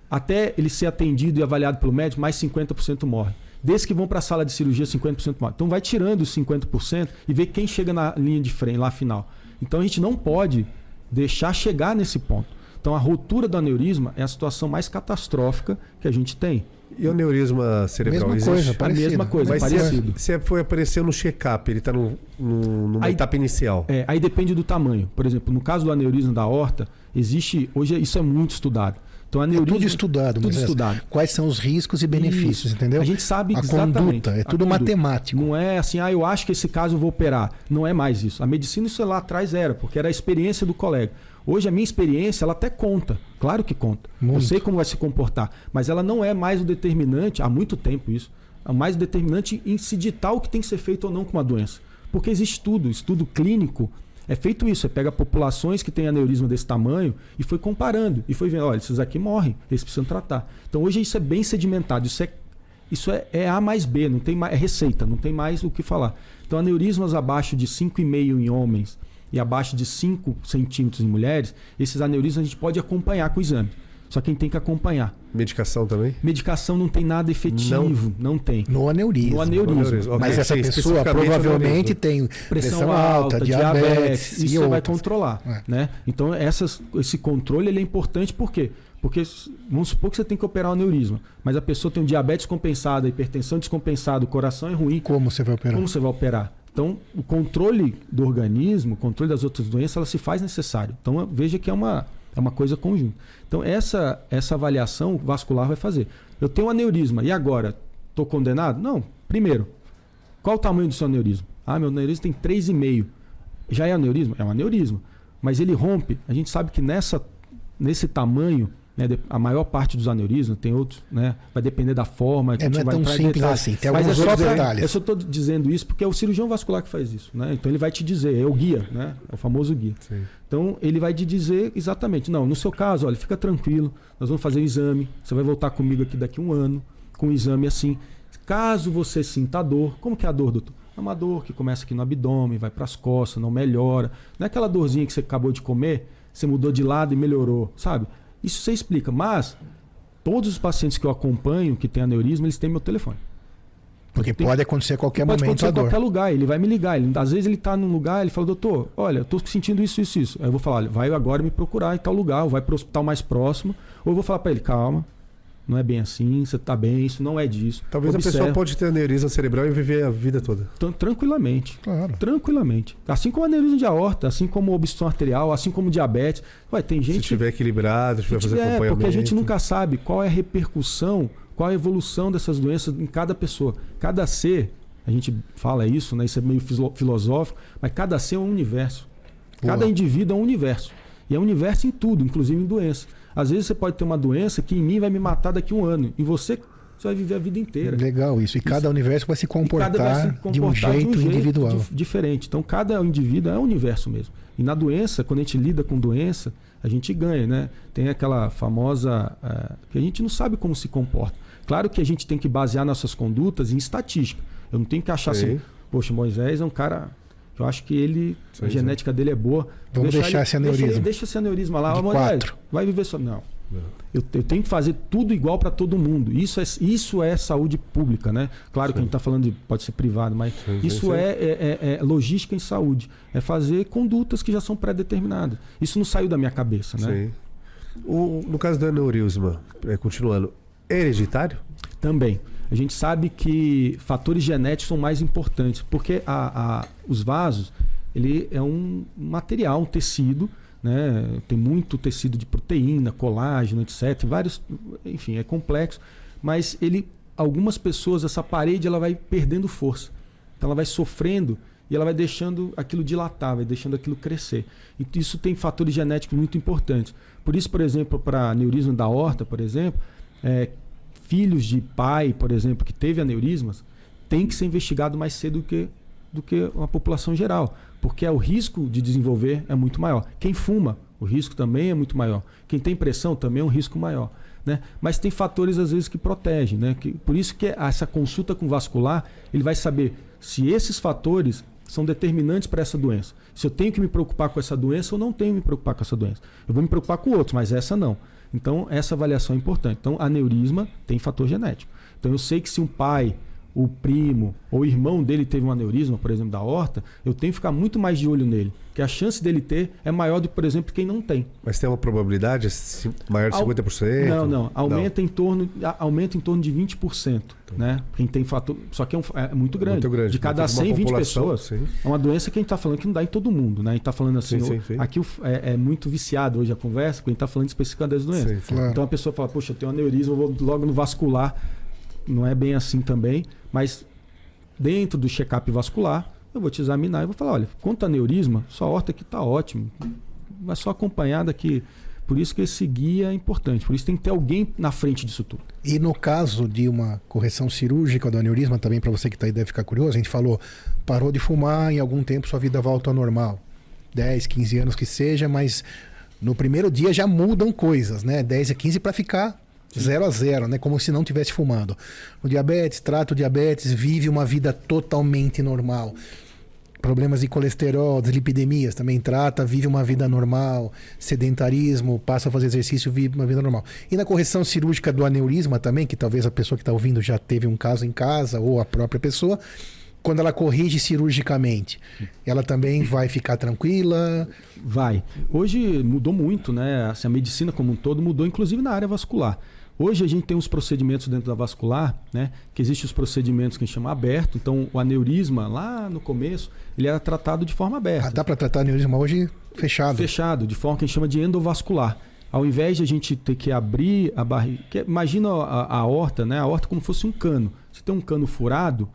Até ele ser atendido e avaliado pelo médico, mais 50% morre. Desses que vão para a sala de cirurgia, 50% morre. Então vai tirando os 50% e vê quem chega na linha de frente, lá final. Então a gente não pode deixar chegar nesse ponto. Então a ruptura do aneurisma é a situação mais catastrófica que a gente tem. E o aneurisma cerebral Mesma existe? coisa, A mesma coisa, Mas parecido. se foi aparecer no check-up, ele está numa Aí- etapa inicial. Aí depende do tamanho. Por exemplo, no caso do aneurisma da aorta, existe... Hoje isso é muito estudado. Então, É aneurisma, tudo estudado, tudo Moisés. estudado. Quais são os riscos e benefícios, Isso. entendeu? A gente sabe a exatamente. conduta, é A tudo conduta. matemático. Não é assim, eu acho que esse caso eu vou operar. Não é mais isso. A medicina, isso lá atrás era, porque era a experiência do colega. Hoje a minha experiência, ela até conta. Claro que conta. Eu Muito. sei como vai se comportar. Mas ela não é mais o determinante, há muito tempo isso, é mais o determinante em se ditar o que tem que ser feito ou não com uma doença. Porque existe estudo clínico. É feito isso, você pega populações que têm aneurisma desse tamanho e foi comparando. E foi vendo, olha, esses aqui morrem, eles precisam tratar. Então hoje isso é bem sedimentado, isso é A mais B, não tem mais, é receita, não tem mais o que falar. Então aneurismas abaixo de 5,5 em homens e abaixo de 5 centímetros em mulheres, esses aneurismas a gente pode acompanhar com o exame. Só quem tem que acompanhar. Medicação também? Medicação não tem nada efetivo, não tem. No aneurisma. No aneurisma. Ok, Mas essa sim, pessoa especificamente provavelmente aneurisma. tem Pressão alta, diabetes, e isso você vai outras. controlar. É. Né? Então esse controle ele é importante por quê? Porque vamos supor que você tem que operar o aneurisma, mas a pessoa tem um diabetes compensado, hipertensão descompensada, o coração é ruim. Como você vai operar? Como você vai operar? Então, o controle do organismo, o controle das outras doenças, ela se faz necessário. Então, veja que é uma coisa conjunta. Então, essa avaliação vascular vai fazer. Eu tenho um aneurisma, e agora? Estou condenado? Não. Primeiro, qual o tamanho do seu aneurisma? Meu aneurisma tem 3,5. Já é aneurisma? É um aneurisma. Mas ele rompe. A gente sabe que nesse tamanho, né, a maior parte dos aneurismas, tem outros, né, vai depender da forma. Que a não gente é vai tão entrar em simples detalhes. assim, tem Mas alguns é só outros pra- detalhes. Eu só estou dizendo isso porque é o cirurgião vascular que faz isso. Né? Então ele vai te dizer, é o guia, né? É o famoso guia. Sim. Então ele vai te dizer exatamente, não, no seu caso, olha, fica tranquilo, nós vamos fazer o exame, você vai voltar comigo aqui daqui a 1 ano, com um exame assim. Caso você sinta dor, como que é a dor, doutor? É uma dor que começa aqui no abdômen, vai para as costas, não melhora. Não é aquela dorzinha que você acabou de comer, você mudou de lado e melhorou, sabe? Isso você explica, mas todos os pacientes que eu acompanho, que têm aneurisma, eles têm meu telefone. Porque pode acontecer a qualquer Pode momento acontecer a em dor. qualquer lugar, ele vai me ligar. Às vezes ele está num lugar, ele fala, doutor, olha, eu estou sentindo isso. Aí eu vou falar, olha, vai agora me procurar em tal lugar, ou vai para o hospital mais próximo, ou eu vou falar para ele, calma, não é bem assim, você está bem, isso não é disso. Talvez a pessoa pode ter aneurisma cerebral e viver a vida toda. Tranquilamente. Claro. Tranquilamente. Assim como aneurisma de aorta, assim como obstrução arterial, assim como diabetes. Tem gente... Se estiver equilibrado, estiver fazendo acompanhamento. Porque a gente nunca sabe qual é a repercussão, qual é a evolução dessas doenças em cada pessoa. Cada ser, a gente fala isso, né? Isso é meio filosófico, mas cada ser é um universo. Boa. Cada indivíduo é um universo. E é um universo em tudo, inclusive em doença. Às vezes você pode ter uma doença que em mim vai me matar daqui a 1 ano. E você vai viver a vida inteira. Legal isso. E cada universo vai se comportar, de um comportar jeito individual. Diferente. Então, cada indivíduo é um universo mesmo. E na doença, quando a gente lida com doença, a gente ganha, né? Tem aquela famosa... que a gente não sabe como se comporta. Claro que a gente tem que basear nossas condutas em estatística. Eu não tenho que achar Sim. assim... Poxa, Moisés é um cara... Eu acho que ele... Sim, a genética dele é boa. Vamos deixar esse aneurisma. Deixa esse aneurisma lá. De Moisés, 4. vai viver só... Não. Eu tenho que fazer tudo igual para todo mundo. Isso é saúde pública, né? Claro que a gente está falando de pode ser privado, mas isso é logística em saúde. É fazer condutas que já são pré-determinadas. Isso não saiu da minha cabeça, né? Sim. No caso do aneurisma, continuando, é hereditário? Também. A gente sabe que fatores genéticos são mais importantes, porque os vasos, ele é um material, um tecido, né? Tem muito tecido de proteína, colágeno, etc. Vários, enfim, é complexo. Mas algumas pessoas, essa parede ela vai perdendo força. Então ela vai sofrendo e ela vai deixando aquilo dilatar, vai deixando aquilo crescer. E isso tem fatores genéticos muito importantes. Por isso, por exemplo, para aneurisma da aorta, por exemplo, filhos de pai, por exemplo, que teve aneurismas, tem que ser investigado mais cedo do que a população geral, porque o risco de desenvolver é muito maior. Quem fuma, o risco também é muito maior. Quem tem pressão também é um risco maior. Né? Mas tem fatores, às vezes, que protegem. Né? Por isso que essa consulta com o vascular, ele vai saber se esses fatores são determinantes para essa doença. Se eu tenho que me preocupar com essa doença ou não tenho que me preocupar com essa doença. Eu vou me preocupar com outros, mas essa não. Então, essa avaliação é importante. Então, aneurisma tem fator genético. Então, eu sei que se um pai, o primo ou o irmão dele teve um aneurisma, por exemplo, da aorta, eu tenho que ficar muito mais de olho nele. Porque a chance dele ter é maior do que, por exemplo, quem não tem. Mas tem uma probabilidade maior de 50%? Não. Aumenta em torno de 20%. Né? Quem tem fator. Só que é muito grande. Muito grande. De cada 100, 20 pessoas. Sim. É uma doença que a gente está falando que não dá em todo mundo. Né? A gente está falando assim. Sim. Aqui é muito viciado hoje a conversa, porque a gente está falando especificamente das doenças. Sim. Claro. Então a pessoa fala, poxa, eu tenho aneurisma, eu vou logo no vascular. Não é bem assim também, mas dentro do check-up vascular, eu vou te examinar e vou falar, olha, quanto a aneurisma, sua aorta aqui está ótimo. Vai só acompanhar daqui. Por isso que esse guia é importante. Por isso tem que ter alguém na frente disso tudo. E no caso de uma correção cirúrgica do aneurisma, também para você que está aí deve ficar curioso, a gente falou, parou de fumar, em algum tempo sua vida volta ao normal. 10, 15 anos que seja, mas no primeiro dia já mudam coisas, né? 10 a 15 para ficar 0 a 0, né? Como se não tivesse fumando. O diabetes, trata o diabetes, vive uma vida totalmente normal. Problemas de colesterol, deslipidemias, também trata, vive uma vida normal. Sedentarismo, passa a fazer exercício, vive uma vida normal. E na correção cirúrgica do aneurisma também, que talvez a pessoa que está ouvindo já teve um caso em casa, ou a própria pessoa, quando ela corrige cirurgicamente, ela também vai ficar tranquila? Vai. Hoje mudou muito, né? Assim, a medicina como um todo mudou, inclusive na área vascular. Hoje a gente tem uns procedimentos dentro da vascular, né? Que existem os procedimentos que a gente chama aberto. Então, o aneurisma, lá no começo, ele era tratado de forma aberta. Dá para tratar aneurisma hoje fechado? Fechado, de forma que a gente chama de endovascular. Ao invés de a gente ter que abrir a barriga... Imagina a aorta, né? A aorta como se fosse um cano. Você tem um cano furado,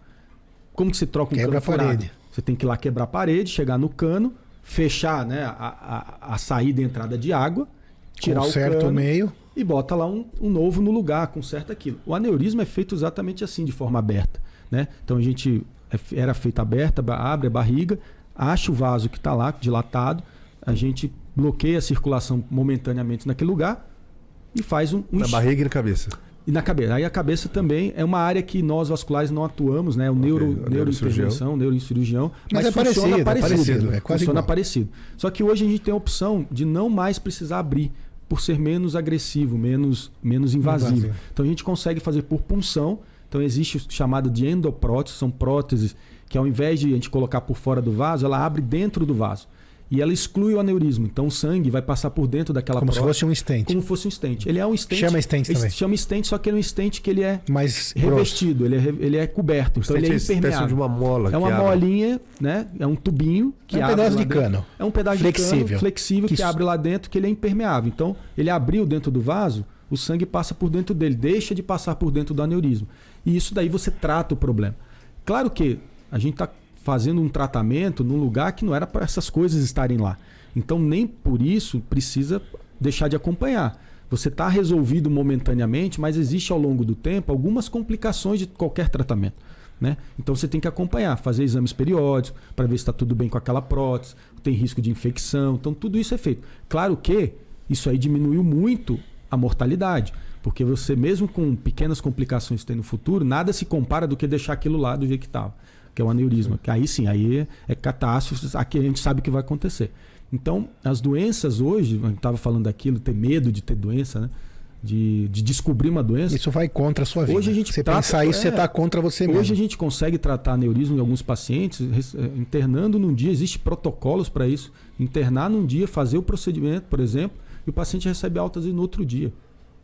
como que você troca um Quebra cano furado? a parede. Você tem que ir lá quebrar a parede, chegar no cano, fechar, né, a saída e entrada de água, tirar Conserta o cano o meio e bota lá um novo no lugar, conserta aquilo. O aneurisma é feito exatamente assim, de forma aberta. Né? Então a gente era feito aberta, abre a barriga, acha o vaso que está lá, dilatado, a gente bloqueia a circulação momentaneamente naquele lugar e faz na barriga e na cabeça. E na cabeça. Aí a cabeça também é uma área que nós vasculares não atuamos, né? O neurointervenção, neurocirurgião. Mas é parecido. É quase funciona igual. Parecido. Só que hoje a gente tem a opção de não mais precisar abrir, por ser menos agressivo, menos invasivo. Então a gente consegue fazer por punção. Então existe o chamado de endoprótese, são próteses que ao invés de a gente colocar por fora do vaso, ela abre dentro do vaso. E ela exclui o aneurisma. Então o sangue vai passar por dentro daquela prótese. Como se fosse um stent. Como se fosse um stent. Ele é um stent. Chama stent também. Chama stent, só que ele é um stent que ele é mais revestido, ele é coberto. Então ele é impermeável. De uma mola. É uma molinha, né? É um tubinho que abre. É um pedaço de dentro. cano. É um pedaço flexível. de cano flexível que abre lá dentro, que ele é impermeável. Então ele abriu dentro do vaso, o sangue passa por dentro dele, deixa de passar por dentro do aneurisma. E isso daí você trata o problema. Claro que a gente está fazendo um tratamento num lugar que não era para essas coisas estarem lá. Então, nem por isso precisa deixar de acompanhar. Você está resolvido momentaneamente, mas existe ao longo do tempo algumas complicações de qualquer tratamento. Né? Então, você tem que acompanhar, fazer exames periódicos para ver se está tudo bem com aquela prótese, tem risco de infecção. Então, tudo isso é feito. Claro que isso aí diminuiu muito a mortalidade, porque você, mesmo com pequenas complicações que tem no futuro, nada se compara do que deixar aquilo lá do jeito que estava, que é o aneurisma. Que aí sim, aí é catástrofe, aqui a gente sabe o que vai acontecer. Então, as doenças hoje, a gente estava falando daquilo, ter medo de ter doença, né? De descobrir uma doença. Isso vai contra a sua vida. Hoje a gente você pensar isso, você está contra você mesmo. Hoje a gente consegue tratar aneurisma em alguns pacientes, internando num dia, existem protocolos para isso. Internar num dia, fazer o procedimento, por exemplo, e o paciente recebe altas no outro dia.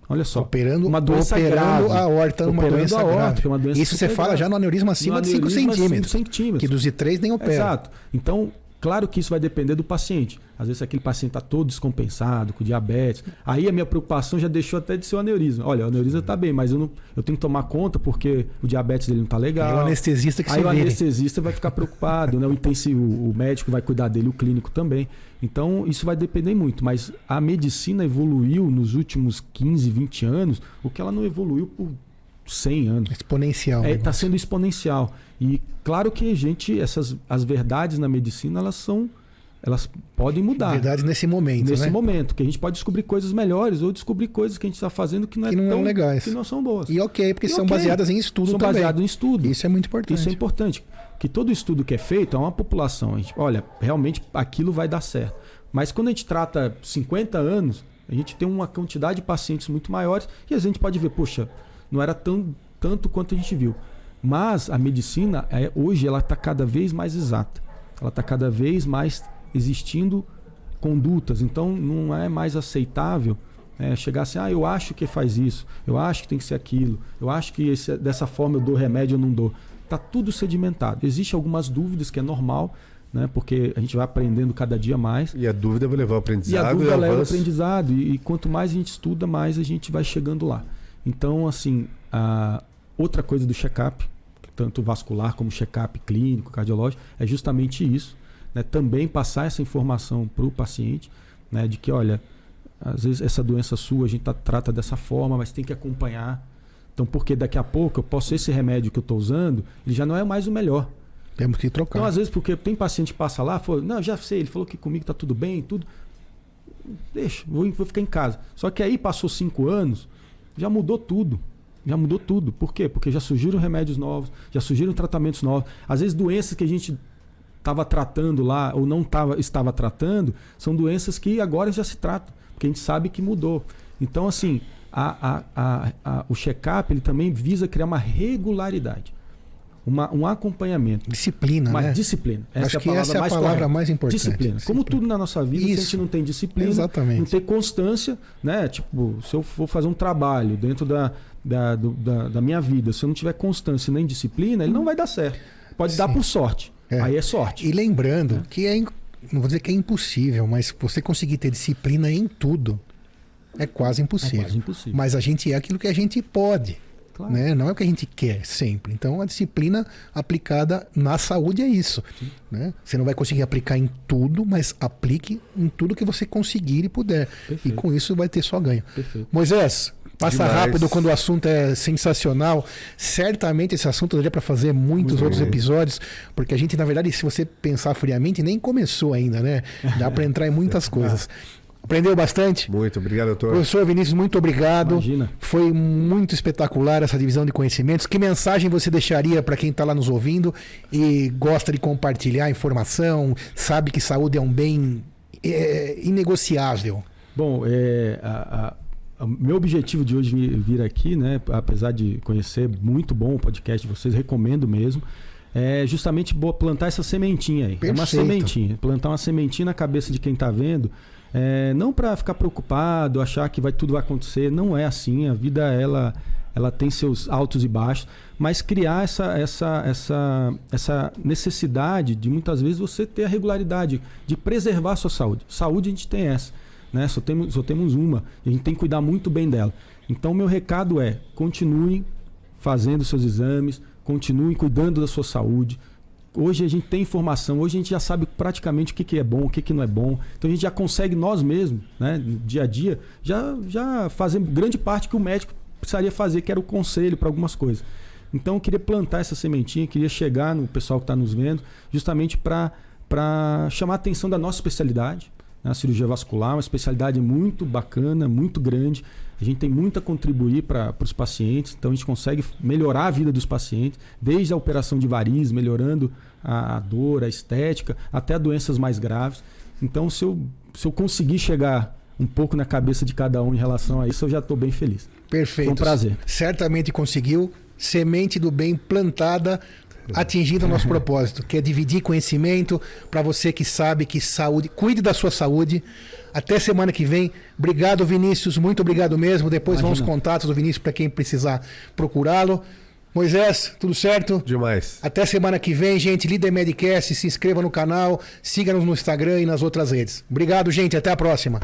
Olha só. Operando uma doença grave. A aorta, uma doença grave. Uma doença isso você fala já no aneurisma acima de 5 centímetros. Que dos de 3 nem opera. Exato. Então, Claro que isso vai depender do paciente. Às vezes aquele paciente está todo descompensado, com diabetes. Aí a minha preocupação já deixou até de ser o aneurisma. Olha, o aneurisma está bem, mas eu tenho que tomar conta porque o diabetes dele não está legal. Aí o anestesista que se Aí o vire. anestesista vai ficar preocupado, né? O médico vai cuidar dele, o clínico também. Então isso vai depender muito. Mas a medicina evoluiu nos últimos 15, 20 anos, o que ela não evoluiu por 100 anos. Exponencial. Está sendo exponencial. E claro que as verdades na medicina, elas podem mudar. Verdade nesse momento, Nesse né? momento, que a gente pode descobrir coisas melhores ou descobrir coisas que a gente está fazendo que não são legais. que não são boas. E ok, porque são ok. baseadas em estudo São também. baseadas em estudo. Isso é muito importante. Isso é importante. Que todo estudo que é feito é uma população. A gente, olha, realmente aquilo vai dar certo. Mas quando a gente trata 50 anos, a gente tem uma quantidade de pacientes muito maiores e a gente pode ver, poxa, não era tanto quanto a gente viu. Mas a medicina, hoje, ela está cada vez mais exata. Ela está cada vez mais existindo condutas. Então, não é mais aceitável chegar assim, eu acho que faz isso, eu acho que tem que ser aquilo, eu acho que dessa forma eu dou remédio ou não dou. Está tudo sedimentado. Existem algumas dúvidas, que é normal, né? Porque a gente vai aprendendo cada dia mais. E a dúvida vai levar ao aprendizado. E a dúvida leva ao avanço. aprendizado. E quanto mais a gente estuda, mais a gente vai chegando lá. Então, assim, outra coisa do check-up, tanto vascular como check-up clínico, cardiológico, é justamente isso. Né? Também passar essa informação para o paciente, né? De que, olha, às vezes essa doença sua a gente trata dessa forma, mas tem que acompanhar. Então, porque daqui a pouco esse remédio que eu estou usando, ele já não é mais o melhor. Temos que trocar. Então, às vezes, porque tem paciente que passa lá, fala, não, já sei, ele falou que comigo está tudo bem, tudo. Deixa, vou ficar em casa. Só que aí passou 5 anos, já mudou tudo. Já mudou tudo. Por quê? Porque já surgiram remédios novos, já surgiram tratamentos novos. Às vezes doenças que a gente estava tratando lá ou não estava tratando, são doenças que agora já se tratam, porque a gente sabe que mudou. Então, assim, o check-up ele também visa criar uma regularidade, um acompanhamento. Disciplina, uma né? disciplina. Acho que essa é a palavra mais importante. Disciplina. Como tudo na nossa vida, se a gente não tem disciplina, Exatamente. não tem constância, né? Tipo, se eu for fazer um trabalho dentro da minha vida, se eu não tiver constância nem disciplina, ele não vai dar certo. Pode dar por sorte. Aí é sorte. E lembrando que não vou dizer que é impossível, mas você conseguir ter disciplina em tudo é quase impossível. É quase impossível. Mas a gente é aquilo que a gente pode. Claro. Né? Não é o que a gente quer sempre. Então a disciplina aplicada na saúde é isso. Né? Você não vai conseguir aplicar em tudo, mas aplique em tudo que você conseguir e puder. Perfeito. E com isso vai ter só ganho. Perfeito. Moisés, passa Demais. rápido quando o assunto é sensacional. Certamente esse assunto daria para fazer muitos outros episódios, porque a gente, na verdade, se você pensar friamente, nem começou ainda, né? Dá para entrar em muitas coisas. Aprendeu bastante? Muito obrigado, doutor. Professor Vinícius, muito obrigado. Imagina. Foi muito espetacular essa divisão de conhecimentos. Que mensagem você deixaria para quem está lá nos ouvindo e gosta de compartilhar informação, sabe que saúde é um bem inegociável? Bom, meu objetivo de hoje vir aqui, né, apesar de conhecer muito bom o podcast de vocês, recomendo mesmo, é justamente plantar essa sementinha aí. Perfeito. É uma sementinha. Plantar uma sementinha na cabeça de quem está vendo. Não para ficar preocupado, achar que tudo vai acontecer. Não é assim. A vida ela tem seus altos e baixos, mas criar essa necessidade de muitas vezes você ter a regularidade de preservar a sua saúde. Saúde a gente tem essa, né? Só temos uma. E a gente tem que cuidar muito bem dela. Então, meu recado é: continue fazendo seus exames, continue cuidando da sua saúde. Hoje a gente tem informação, hoje a gente já sabe praticamente o que é bom, o que não é bom. Então a gente já consegue nós mesmos, né, no dia a dia, já fazer grande parte que o médico precisaria fazer, que era o conselho para algumas coisas. Então eu queria plantar essa sementinha, queria chegar no pessoal que está nos vendo, justamente para chamar a atenção da nossa especialidade. A cirurgia vascular, uma especialidade muito bacana, muito grande. A gente tem muito a contribuir para os pacientes, então a gente consegue melhorar a vida dos pacientes, desde a operação de varizes, melhorando a dor, a estética, até doenças mais graves. Então, se eu conseguir chegar um pouco na cabeça de cada um em relação a isso, eu já estou bem feliz. Perfeito. Foi um prazer. Certamente conseguiu. Semente do bem plantada, atingindo o nosso propósito, que é dividir conhecimento para você que sabe que saúde, cuide da sua saúde. Até semana que vem. Obrigado, Vinícius, muito obrigado mesmo. Depois vão os contatos do Vinícius para quem precisar procurá-lo. Moisés, tudo certo? Demais. Até semana que vem, gente. Líder Medcast, se inscreva no canal, siga-nos no Instagram e nas outras redes. Obrigado, gente. Até a próxima.